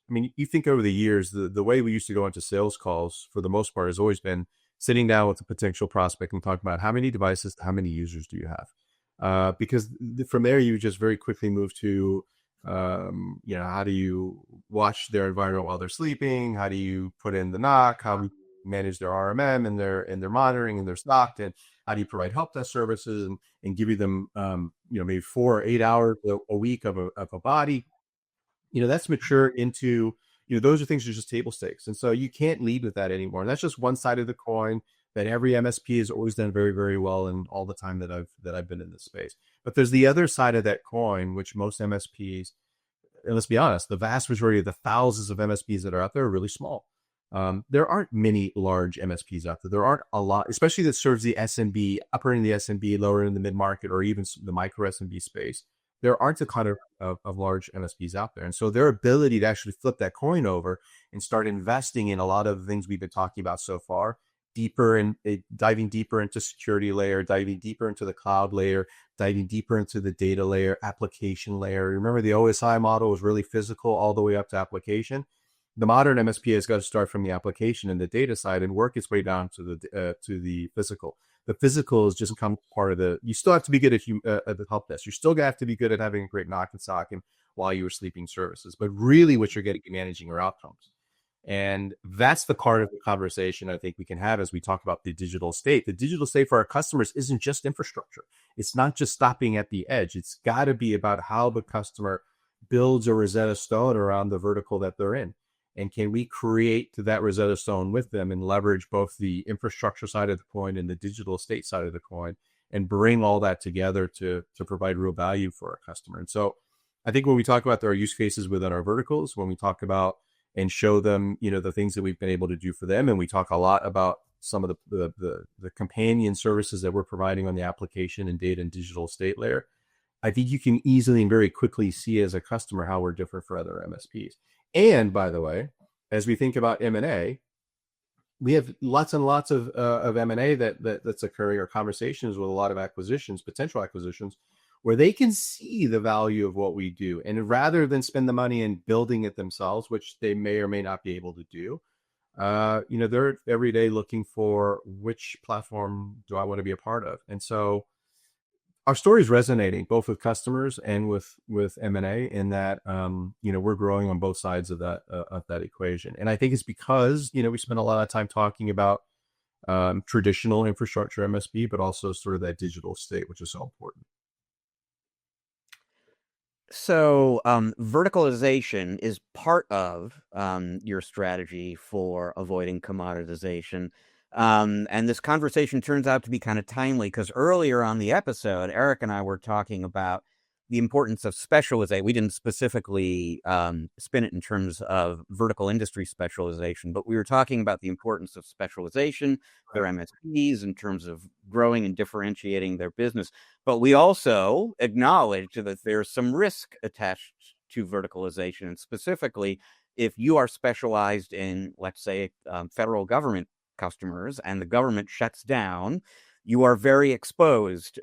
Speaker 3: you think over the years, the way we used to go into sales calls for the most part has always been sitting down with a potential prospect and talking about how many devices, how many users do you have? Because from there, you just very quickly move to, how do you watch their environment while they're sleeping? How do you put in the knock? How do you manage their RMM and their monitoring and their stock? And how do you provide help desk services and give them, maybe 4 or 8 hours a week of a body? That's mature into, those are things that are just table stakes. And so you can't lead with that anymore. And that's just one side of the coin that every MSP has always done very, very well in all the time that I've been in this space. But there's the other side of that coin, which most MSPs, and let's be honest, the vast majority of the thousands of MSPs that are out there are really small. There aren't many large MSPs out there. There aren't a lot, especially that serves the SMB, upper in the SMB, lower in the mid-market, or even the micro SMB space. There aren't a ton of large MSPs out there. And so their ability to actually flip that coin over and start investing in a lot of the things we've been talking about so far, diving deeper into security layer, diving deeper into the cloud layer, diving deeper into the data layer, application layer. Remember, the OSI model was really physical all the way up to application. The modern MSP has got to start from the application and the data side and work its way down to the physical. The physical is just come part of you still have to be good at the help desk. You still have to be good at having a great knock and sock and while you were sleeping services. But really what you're getting managing your outcomes. And that's the part of the conversation I think we can have as we talk about the digital state. The digital state for our customers isn't just infrastructure. It's not just stopping at the edge. It's got to be about how the customer builds a Rosetta Stone around the vertical that they're in. And can we create that Rosetta Stone with them and leverage both the infrastructure side of the coin and the digital estate side of the coin and bring all that together to provide real value for our customer? And so I think when we talk about our use cases within our verticals, when we talk about and show them, the things that we've been able to do for them, and we talk a lot about some of the companion services that we're providing on the application and data and digital estate layer, I think you can easily and very quickly see as a customer how we're different for other MSPs. And by the way, as we think about M&A, we have lots and lots of M&A that's occurring, or conversations with a lot of potential acquisitions, where they can see the value of what we do. And rather than spend the money in building it themselves, which they may or may not be able to do, they're every day looking for which platform do I want to be a part of. And so our story is resonating both with customers and with M&A in that, we're growing on both sides of that equation. And I think it's because, we spend a lot of time talking about traditional infrastructure MSP, but also sort of that digital state, which is so important.
Speaker 1: So verticalization is part of your strategy for avoiding commoditization. And this conversation turns out to be kind of timely because earlier on the episode, Eric and I were talking about the importance of specialization. We didn't specifically spin it in terms of vertical industry specialization, but we were talking about the importance of specialization for MSPs in terms of growing and differentiating their business. But we also acknowledged that there's some risk attached to verticalization, and specifically if you are specialized in, let's say, federal government customers and the government shuts down, you are very exposed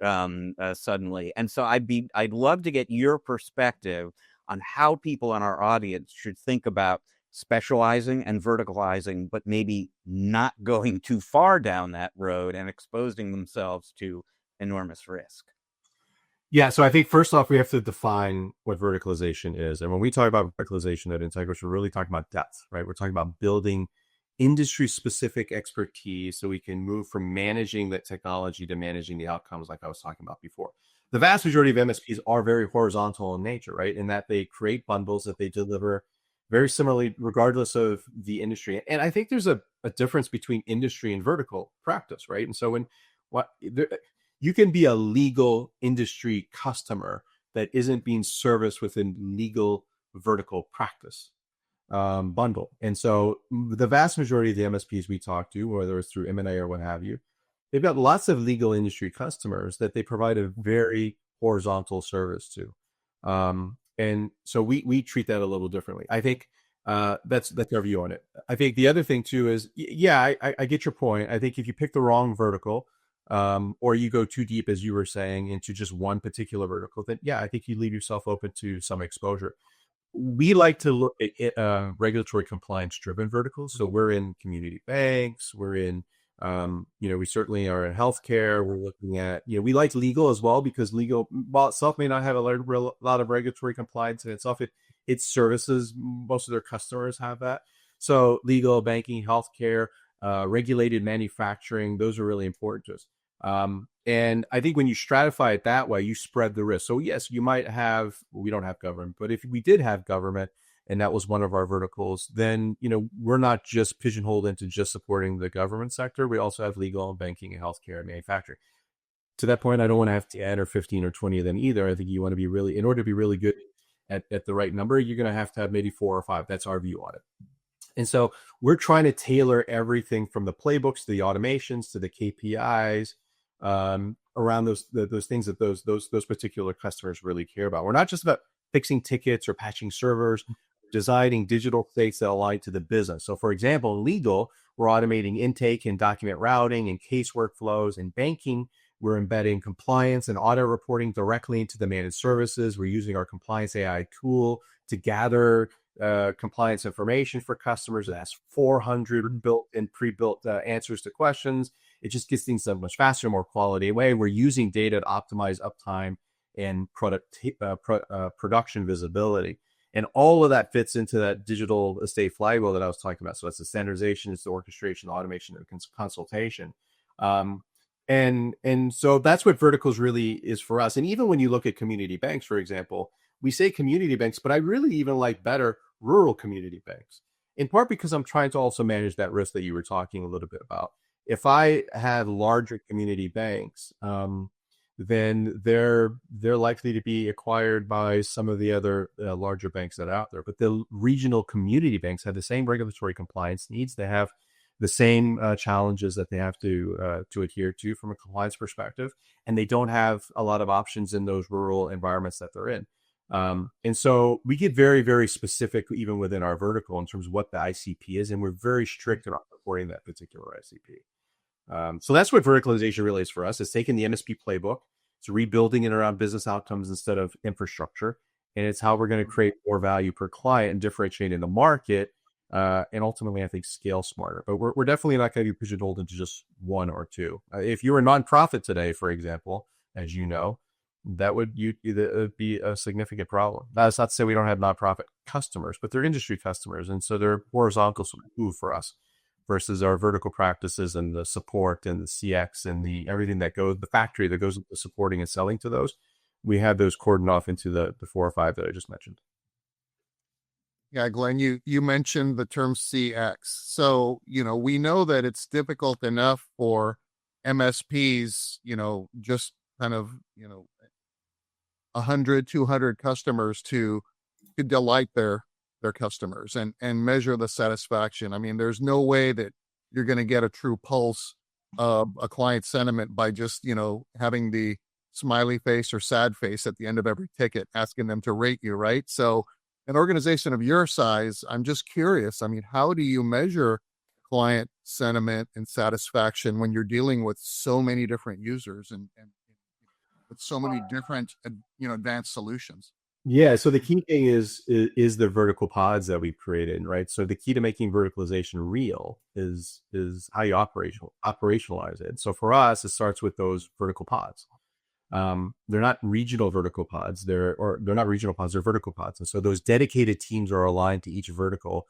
Speaker 1: suddenly. And so I'd love to get your perspective on how people in our audience should think about specializing and verticalizing, but maybe not going too far down that road and exposing themselves to enormous risk.
Speaker 3: Yeah, so I think first off, we have to define what verticalization is. And when we talk about verticalization at Integris, we're really talking about depth, right? We're talking about building industry-specific expertise so we can move from managing that technology to managing the outcomes like I was talking about before. The vast majority of MSPs are very horizontal in nature, right? In that they create bundles that they deliver very similarly regardless of the industry. And I think there's a difference between industry and vertical practice, right? And so you can be a legal industry customer that isn't being serviced within legal vertical practice bundle. And so the vast majority of the MSPs we talk to, whether it's through M&A or what have you, they've got lots of legal industry customers that they provide a very horizontal service to. And so we treat that a little differently. I think that's our view on it. I think the other thing too is, I get your point. I think if you pick the wrong vertical, or you go too deep, as you were saying, into just one particular vertical, then I think you leave yourself open to some exposure. We like to look at regulatory compliance driven verticals. So we're in community banks, we're in, we certainly are in healthcare. We're looking at, we like legal as well, because legal, while itself may not have a lot of regulatory compliance in itself, its services. Most of their customers have that. So legal, banking, healthcare, regulated manufacturing, those are really important to us. And I think when you stratify it that way, you spread the risk. So yes, you might have, we don't have government, but if we did have government and that was one of our verticals, then, we're not just pigeonholed into just supporting the government sector. We also have legal and banking and healthcare and manufacturing. To that point, I don't want to have 10 or 15 or 20 of them either. I think you want to be really, in order to be really good at the right number, you're going to have maybe 4 or 5. That's our view on it. And so we're trying to tailor everything from the playbooks to the automations to the KPIs around those things that those particular customers really care about. We're not just about fixing tickets or patching servers, designing digital states that align to the business. So for example, in legal, we're automating intake and document routing and case workflows. In banking, we're embedding compliance and audit reporting directly into the managed services. We're using our compliance AI tool to gather compliance information for customers. It has 400 built and pre-built answers to questions. It just gets things done much faster, more quality way. We're using data to optimize uptime and production visibility. And all of that fits into that digital estate flywheel that I was talking about. So it's the standardization, it's the orchestration, automation, and consultation. And so that's what verticals really is for us. And even when you look at community banks, for example, we say community banks, but I really even like better rural community banks, in part because I'm trying to also manage that risk that you were talking a little bit about. If I had larger community banks, then they're likely to be acquired by some of the other larger banks that are out there. But the regional community banks have the same regulatory compliance needs. They have the same challenges that they have to adhere to from a compliance perspective, and they don't have a lot of options in those rural environments that they're in. And so we get very, very specific even within our vertical in terms of what the ICP is, and we're very strict about reporting that particular ICP. So that's what verticalization really is for us. It's taking the MSP playbook, it's rebuilding it around business outcomes instead of infrastructure, and it's how we're going to create more value per client and differentiate in the market, and ultimately, I think, scale smarter. But we're definitely not going to be pigeonholed into just one or two. If you're a nonprofit today, for example, as you know, that would be a significant problem. That's not to say we don't have nonprofit customers, but they're industry customers, and so they're horizontal move for us versus our vertical practices and the support and the CX and the everything that goes, the factory that goes into supporting and selling to those. We have those cordoned off into the 4 or 5 that I just mentioned.
Speaker 2: Yeah, Glenn, you mentioned the term CX. So, we know that it's difficult enough for MSPs, just kind of, 100, 200 customers to delight their customers and measure the satisfaction. I mean, there's no way that you're going to get a true pulse of a client sentiment by just, having the smiley face or sad face at the end of every ticket, asking them to rate you, right? So an organization of your size, I'm just curious. I mean, how do you measure client sentiment and satisfaction when you're dealing with so many different users and with so many different, advanced solutions?
Speaker 3: Yeah. So the key thing is the vertical pods that we've created, right? So the key to making verticalization real is how you operationalize it. So for us, it starts with those vertical pods. They're not regional vertical pods. They're not regional pods. They're vertical pods. And so those dedicated teams are aligned to each vertical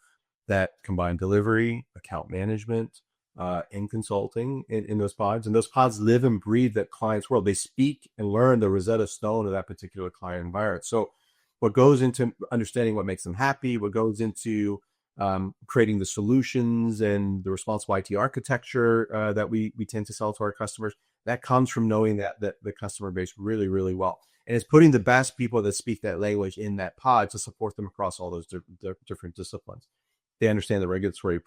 Speaker 3: that combine delivery, account management, and consulting in those pods. And those pods live and breathe that client's world. They speak and learn the Rosetta Stone of that particular client environment. So what goes into understanding what makes them happy, what goes into creating the solutions and the responsible IT architecture that we tend to sell to our customers, that comes from knowing that the customer base really, really well. And it's putting the best people that speak that language in that pod to support them across all those different disciplines. They understand the regulatory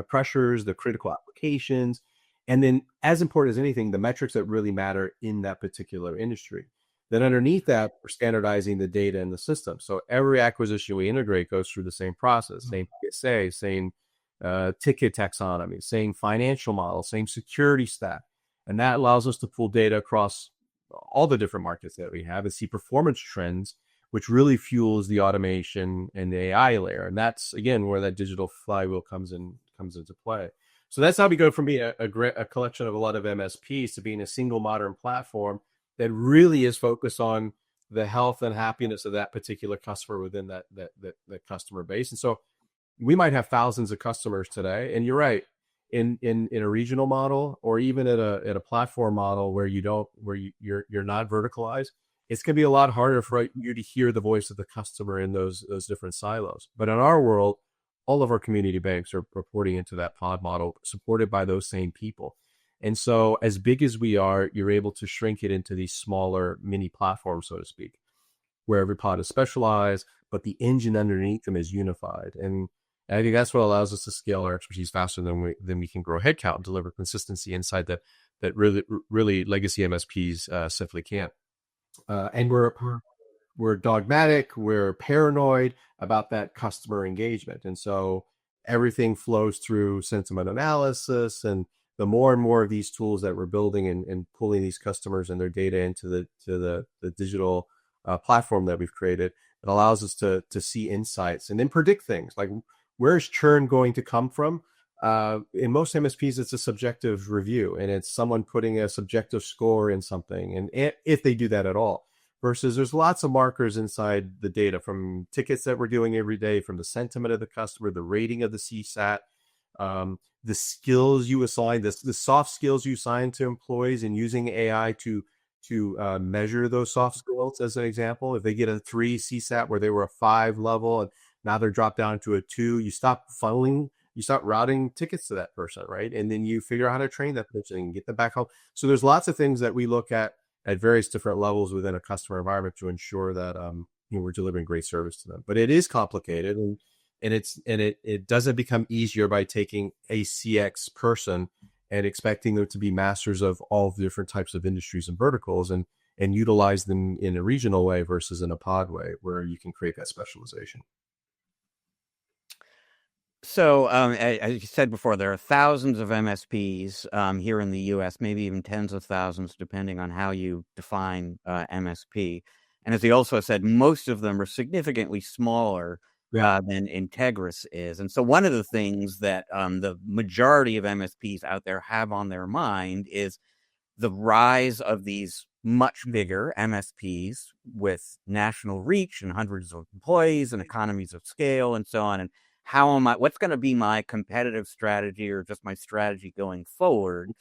Speaker 3: pressures, the critical applications, and then as important as anything, the metrics that really matter in that particular industry. Then underneath that, we're standardizing the data in the system. So every acquisition we integrate goes through the same process, same PSA, same ticket taxonomy, same financial model, same security stack. And that allows us to pull data across all the different markets that we have and see performance trends, which really fuels the automation and the AI layer. And that's, again, where that digital flywheel comes into play. So that's how we go from being a collection of a lot of MSPs to being a single modern platform that really is focused on the health and happiness of that particular customer within that customer base. And so we might have thousands of customers today, and you're right, in a regional model or even at a platform model where you're not verticalized, it's going to be a lot harder for you to hear the voice of the customer in those different silos. But in our world, all of our community banks are reporting into that pod model, supported by those same people. And so as big as we are, you're able to shrink it into these smaller mini platforms, so to speak, where every pod is specialized, but the engine underneath them is unified. And I think that's what allows us to scale our expertise faster than we can grow headcount and deliver consistency inside that really legacy MSPs simply can't. And we're dogmatic, we're paranoid about that customer engagement. And so everything flows through sentiment analysis. And the more and more of these tools that we're building and pulling these customers and their data into the digital platform that we've created, it allows us to see insights and then predict things like, where's churn going to come from? In most MSPs, it's a subjective review, and it's someone putting a subjective score in something, and if they do that at all. Versus there's lots of markers inside the data, from tickets that we're doing every day, from the sentiment of the customer, the rating of the CSAT, the skills you assign, the soft skills you assign to employees, and using AI to measure those soft skills. As an example, if they get a 3 CSAT where they were a 5 level and now they're dropped down to a 2, you stop funneling, you start routing tickets to that person, right? And then you figure out how to train that person and get them back home. So there's lots of things that we look at various different levels within a customer environment to ensure that we're delivering great service to them. But it is complicated, and it doesn't become easier by taking a CX person and expecting them to be masters of all the different types of industries and verticals and utilize them in a regional way versus in a pod way where you can create that specialization.
Speaker 1: So, as you said before, there are thousands of MSPs here in the U.S., maybe even tens of thousands, depending on how you define MSP. And as he also said, most of them are significantly smaller than Integris is. And so one of the things that the majority of MSPs out there have on their mind is the rise of these much bigger MSPs with national reach and hundreds of employees and economies of scale and so on. And what's going to be my competitive strategy or just my strategy going forward,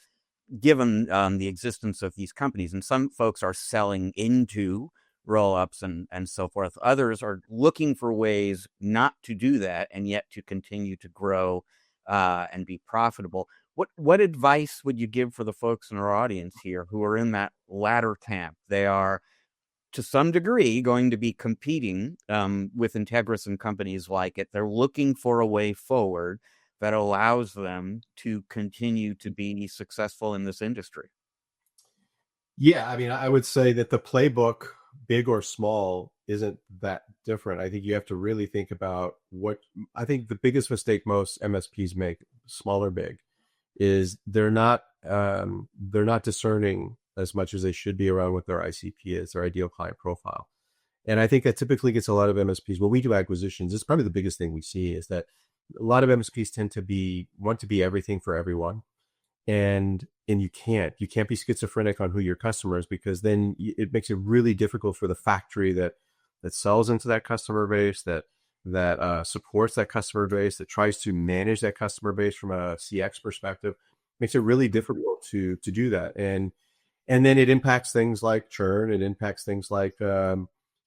Speaker 1: given the existence of these companies? And some folks are selling into roll-ups and so forth. Others are looking for ways not to do that and yet to continue to grow and be profitable. What advice would you give for the folks in our audience here who are in that latter camp? They are, to some degree, going to be competing with Integris and companies like it. They're looking for a way forward that allows them to continue to be successful in this industry.
Speaker 3: Yeah, I mean, I would say that the playbook, big or small, isn't that different. I think you have to really think about I think the biggest mistake most MSPs make, small or big, is they're not discerning as much as they should be around what their ICP is, their ideal client profile. And I think that typically gets a lot of MSPs, when we do acquisitions, it's probably the biggest thing we see, is that a lot of MSPs tend to want to be everything for everyone. And you can't be schizophrenic on who your customer is, because then it makes it really difficult for the factory that sells into that customer base, that supports that customer base, that tries to manage that customer base from a CX perspective. Makes it really difficult to do that. And then it impacts things like churn. It impacts things like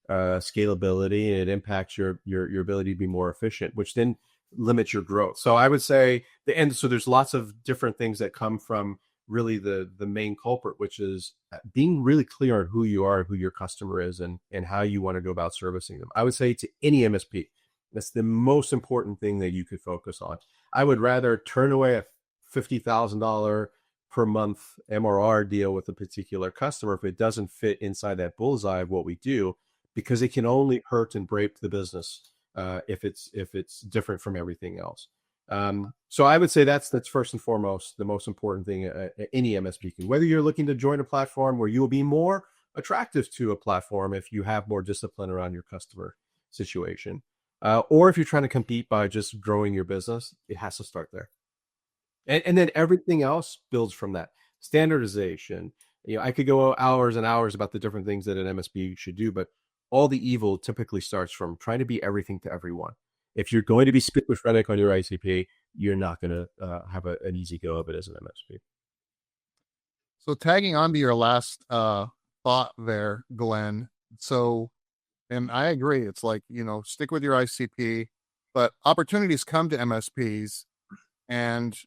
Speaker 3: scalability, and it impacts your ability to be more efficient, which then limits your growth. So I would say so there's lots of different things that come from really the main culprit, which is being really clear on who you are, who your customer is, and how you want to go about servicing them. I would say to any MSP, that's the most important thing that you could focus on. I would rather turn away a $50,000 per month MRR deal with a particular customer if it doesn't fit inside that bullseye of what we do, because it can only hurt and break the business if it's different from everything else. So I would say that's first and foremost the most important thing any MSP can. Whether you're looking to join a platform where you will be more attractive to a platform if you have more discipline around your customer situation, or if you're trying to compete by just growing your business, it has to start there. And then everything else builds from that. Standardization, I could go hours and hours about the different things that an MSP should do, but all the evil typically starts from trying to be everything to everyone. If you're going to be schizophrenic on your ICP, you're not going to have an easy go of it as an MSP.
Speaker 2: So tagging on to your last thought there, Glenn. So, and I agree, it's like, stick with your ICP, but opportunities come to MSPs and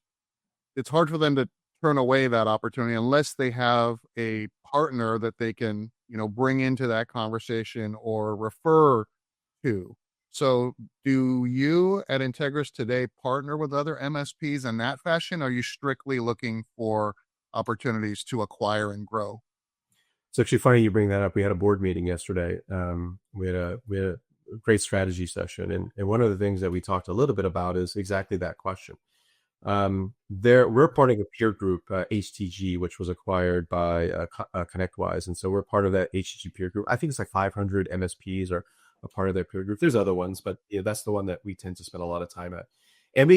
Speaker 2: it's hard for them to turn away that opportunity unless they have a partner that they can, bring into that conversation or refer to. So do you at Integris today partner with other MSPs in that fashion? Or are you strictly looking for opportunities to acquire and grow?
Speaker 3: It's actually funny you bring that up. We had a board meeting yesterday. We had a great strategy session, and one of the things that we talked a little bit about is exactly that question. We're part of a peer group, HTG, which was acquired by ConnectWise, and so we're part of that HTG peer group. I think it's like 500 MSPs are a part of their peer group. There's other ones, but that's the one that we tend to spend a lot of time at. And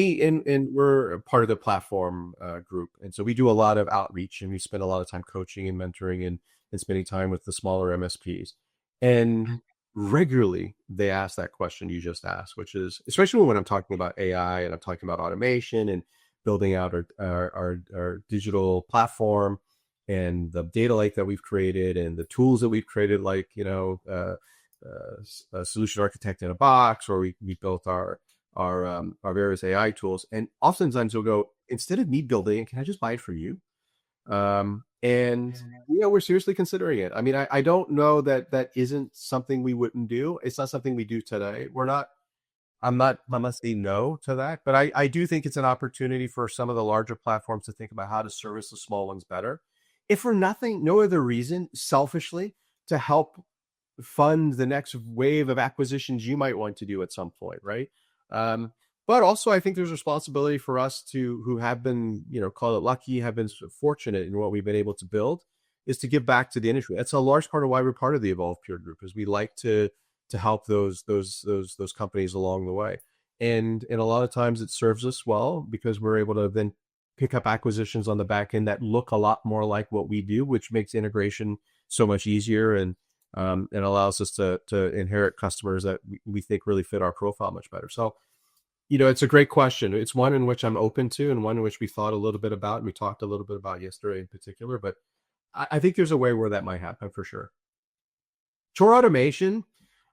Speaker 3: we're part of the platform group, and so we do a lot of outreach, and we spend a lot of time coaching and mentoring and spending time with the smaller MSPs. And regularly they ask that question you just asked, which is, especially when I'm talking about AI and I'm talking about automation and building out our digital platform and the data lake that we've created and the tools that we've created, like, a solution architect in a box, or we built our various AI tools. And oftentimes we'll go, instead of me building it, can I just buy it for you? And we're seriously considering it. I mean, I don't know that isn't something we wouldn't do. It's not something we do today. I'm not say no to that, but I do think it's an opportunity for some of the larger platforms to think about how to service the small ones better. If for no other reason, selfishly, to help fund the next wave of acquisitions you might want to do at some point, right? But also, I think there's responsibility for us who have been, call it lucky, have been fortunate in what we've been able to build, is to give back to the industry. That's a large part of why we're part of the Evolve Peer Group, is we like to help those companies along the way. And a lot of times it serves us well because we're able to then pick up acquisitions on the back end that look a lot more like what we do, which makes integration so much easier and allows us to inherit customers that we think really fit our profile much better. So, it's a great question. It's one in which I'm open to, and one in which we thought a little bit about, and we talked a little bit about yesterday in particular, but I think there's a way where that might happen for sure. Chore automation,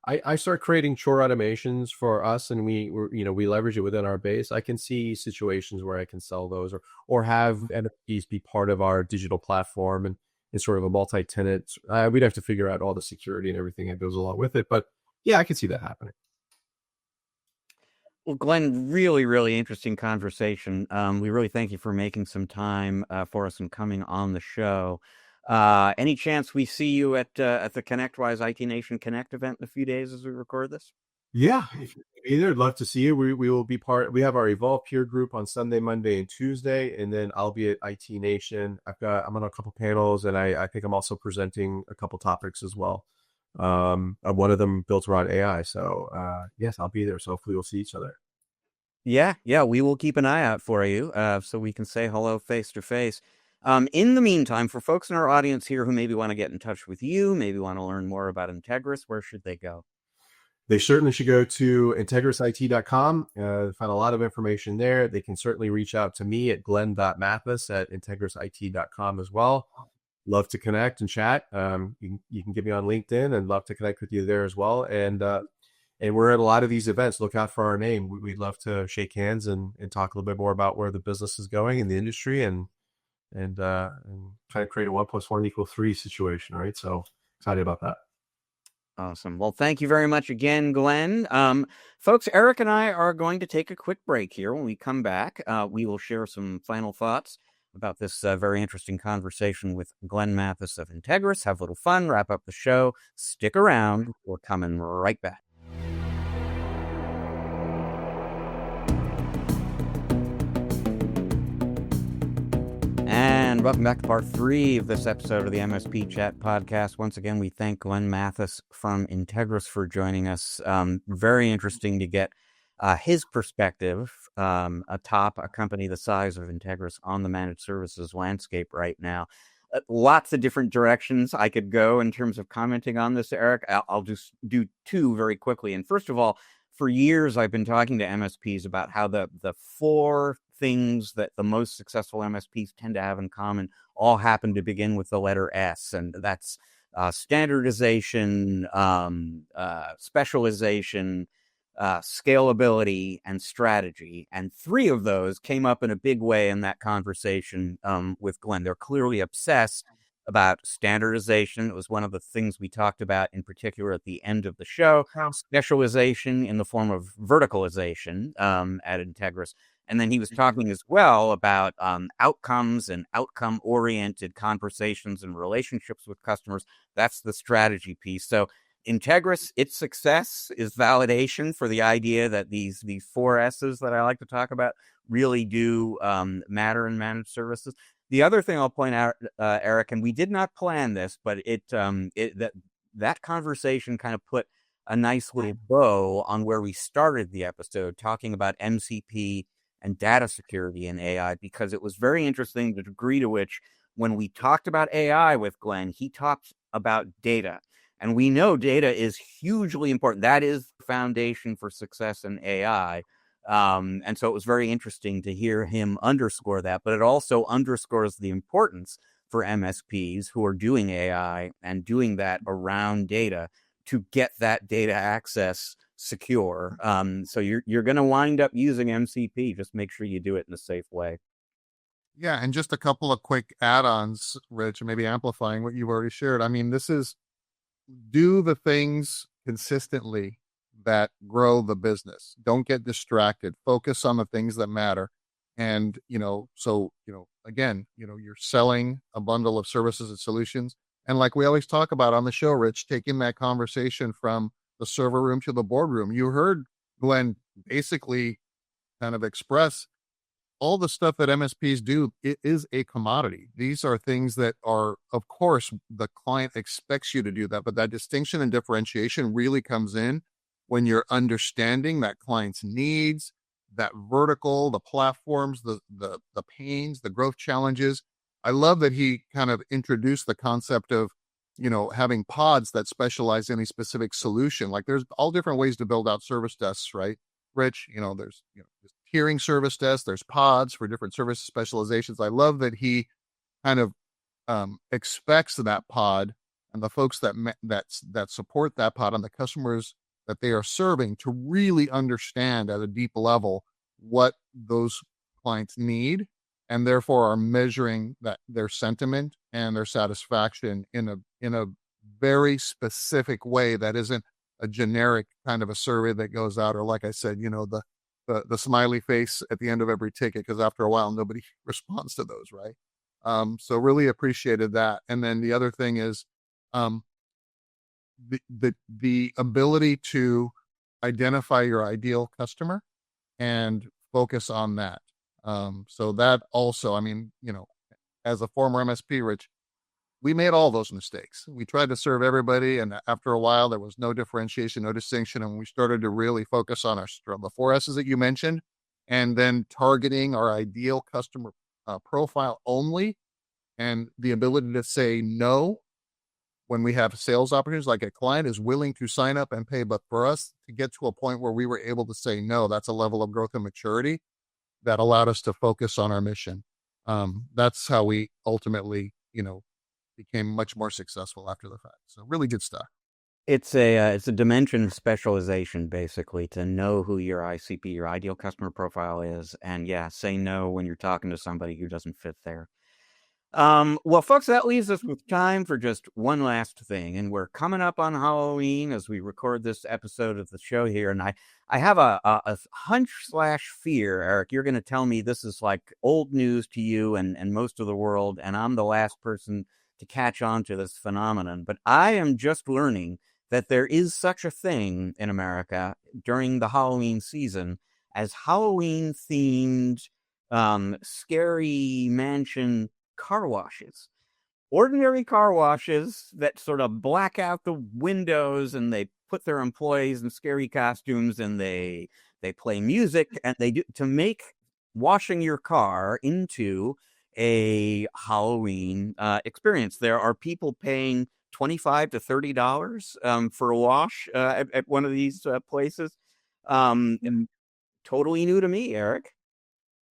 Speaker 3: I start creating chore automations for us, and we leverage it within our base. I can see situations where I can sell those or have NFTs be part of our digital platform and sort of a multi-tenant. We'd have to figure out all the security and everything that goes along with it, but yeah, I can see that happening.
Speaker 1: Well, Glenn, really, really interesting conversation. We really thank you for making some time for us and coming on the show. Any chance we see you at the ConnectWise IT Nation Connect event in a few days as we record this?
Speaker 3: Yeah, I'd love to see you. We will be we have our Evolve peer group on Sunday, Monday, and Tuesday, and then I'll be at IT Nation. I'm on a couple panels, and I think I'm also presenting a couple topics as well. One of them built around AI. So yes, I'll be there. So hopefully we'll see each other.
Speaker 1: Yeah, we will keep an eye out for you so we can say hello face to face. In the meantime, for folks in our audience here who maybe want to get in touch with you, maybe want to learn more about Integris, where should they go?
Speaker 3: They certainly should go to integrisit.com. Find a lot of information there. They can certainly reach out to me at glenn.mathis@integrisit.com as well. Love to connect and chat. You can get me on LinkedIn, and love to connect with you there as well. And we're at a lot of these events. Look out for our name. We'd love to shake hands and talk a little bit more about where the business is going in the industry and kind of create a 1 + 1 = 3 situation, right? So excited about that.
Speaker 1: Awesome. Well, thank you very much again, Glenn. Folks, Eric and I are going to take a quick break here. When we come back, we will share some final thoughts about this very interesting conversation with Glenn Mathis of Integris. Have a little fun, wrap up the show. Stick around. We're coming right back. And welcome back to part 3 of this episode of the MSP Chat podcast. Once again, we thank Glenn Mathis from Integris for joining us. Very interesting to get his perspective atop a company the size of Integris on the managed services landscape right now. lots of different directions I could go in terms of commenting on this, Eric. I'll just do two very quickly. And first of all, for years I've been talking to MSPs about how the four things that the most successful MSPs tend to have in common all happen to begin with the letter S, and that's standardization, specialization, scalability, and strategy. And three of those came up in a big way in that conversation with Glenn. They're clearly obsessed about standardization. It was one of the things we talked about in particular at the end of the show. Specialization in the form of verticalization at Integris. And then he was talking as well about outcomes and outcome-oriented conversations and relationships with customers. That's the strategy piece. So Integris, its success is validation for the idea that these four S's that I like to talk about really do matter in managed services. The other thing I'll point out, Eric, and we did not plan this, but that conversation kind of put a nice little bow on where we started the episode, talking about MCP and data security in AI, because it was very interesting the degree to which when we talked about AI with Glenn, he talked about data. And we know data is hugely important. That is the foundation for success in AI. And so it was very interesting to hear him underscore that, but it also underscores the importance for MSPs who are doing AI and doing that around data to get that data access secure. So you're going to wind up using MCP. Just make sure you do it in a safe way.
Speaker 2: Yeah, and just a couple of quick add-ons, Rich, maybe amplifying what you've already shared. I mean, this is do the things consistently that grow the business. Don't get distracted. Focus on the things that matter. And, again, you're selling a bundle of services and solutions. And like we always talk about on the show, Rich, taking that conversation from the server room to the boardroom. You heard Glenn basically kind of express all the stuff that MSPs do. It is a commodity. These are things that are, of course, the client expects you to do that, but that distinction and differentiation really comes in when you're understanding that client's needs, that vertical, the platforms, the pains, the growth challenges. I love that he kind of introduced the concept of, having pods that specialize in a specific solution. Like there's all different ways to build out service desks, right? Rich, there's, tiering service desks, there's pods for different service specializations. I love that he kind of expects that pod and the folks that support that pod and the customers that they are serving to really understand at a deep level what those clients need, and therefore are measuring that their sentiment and their satisfaction in a very specific way that isn't a generic kind of a survey that goes out, or like I said, the smiley face at the end of every ticket, because after a while nobody responds to those, right? So really appreciated that. And then the other thing is the ability to identify your ideal customer and focus on that. So that also, as a former MSP, Rich, we made all those mistakes. We tried to serve everybody, and after a while, there was no differentiation, no distinction, and we started to really focus on the four S's that you mentioned, and then targeting our ideal customer profile only, and the ability to say no when we have sales opportunities, like a client is willing to sign up and pay, but for us to get to a point where we were able to say no, that's a level of growth and maturity that allowed us to focus on our mission. That's how we ultimately, became much more successful after the fact. So really good stuff.
Speaker 1: It's a dimension of specialization, basically, to know who your ICP, your ideal customer profile is, and say no when you're talking to somebody who doesn't fit there. Well, folks, that leaves us with time for just one last thing, and we're coming up on Halloween as we record this episode of the show here, and I have a hunch/fear, Eric. You're going to tell me this is like old news to you and most of the world, and I'm the last person to catch on to this phenomenon, but I am just learning that there is such a thing in America during the Halloween season as Halloween-themed scary mansion car washes. Ordinary car washes that sort of black out the windows, and they put their employees in scary costumes, and they play music, and they do to make washing your car into a Halloween experience. There are people paying $25 to $30 for a wash at one of these places. And totally new to me, Eric.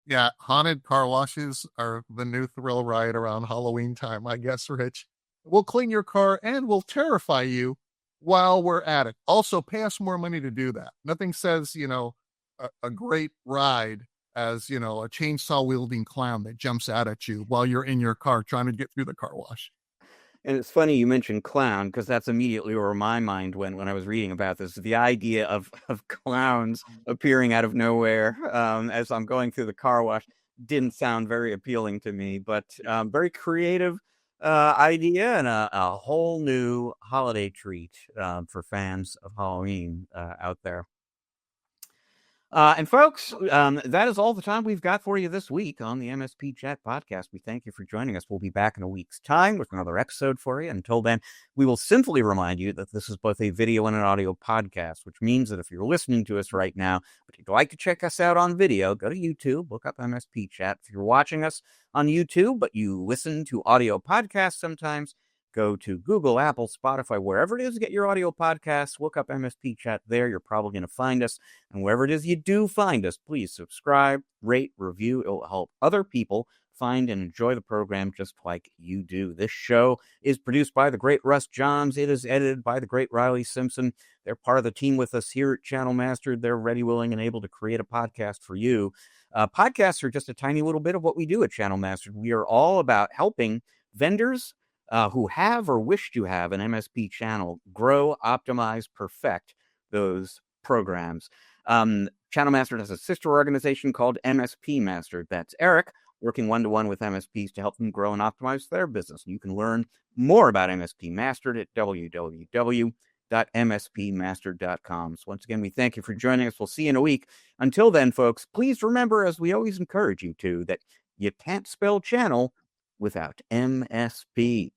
Speaker 2: Yeah, haunted car washes are the new thrill ride around Halloween time, I guess, Rich. We'll clean your car and we'll terrify you while we're at it. Also, pay us more money to do that. Nothing says, a great ride as, a chainsaw wielding clown that jumps out at you while you're in your car trying to get through the car wash.
Speaker 1: And it's funny you mentioned clown because that's immediately where my mind went when I was reading about this. The idea of clowns appearing out of nowhere as I'm going through the car wash didn't sound very appealing to me, but very creative idea and a whole new holiday treat for fans of Halloween out there. And folks, that is all the time we've got for you this week on the MSP Chat podcast. We thank you for joining us. We'll be back in a week's time with another episode for you. Until then, we will simply remind you that this is both a video and an audio podcast, which means that if you're listening to us right now, but you'd like to check us out on video, go to YouTube, look up MSP Chat. If you're watching us on YouTube, but you listen to audio podcasts sometimes, go to Google, Apple, Spotify, wherever it is you get your audio podcasts. Look up MSP Chat there. You're probably going to find us. And wherever it is you do find us, please subscribe, rate, review. It will help other people find and enjoy the program just like you do. This show is produced by the great Russ Johns. It is edited by the great Riley Simpson. They're part of the team with us here at Channel Mastered. They're ready, willing, and able to create a podcast for you. Podcasts are just a tiny little bit of what we do at Channel Mastered. We are all about helping vendors who have or wish to have an MSP channel grow, optimize, perfect those programs. Channel Mastered has a sister organization called MSP Mastered. That's Eric working one-to-one with MSPs to help them grow and optimize their business. You can learn more about MSP Mastered at www.mspmastered.com. So once again, we thank you for joining us. We'll see you in a week. Until then, folks, please remember, as we always encourage you to, that you can't spell channel without MSP.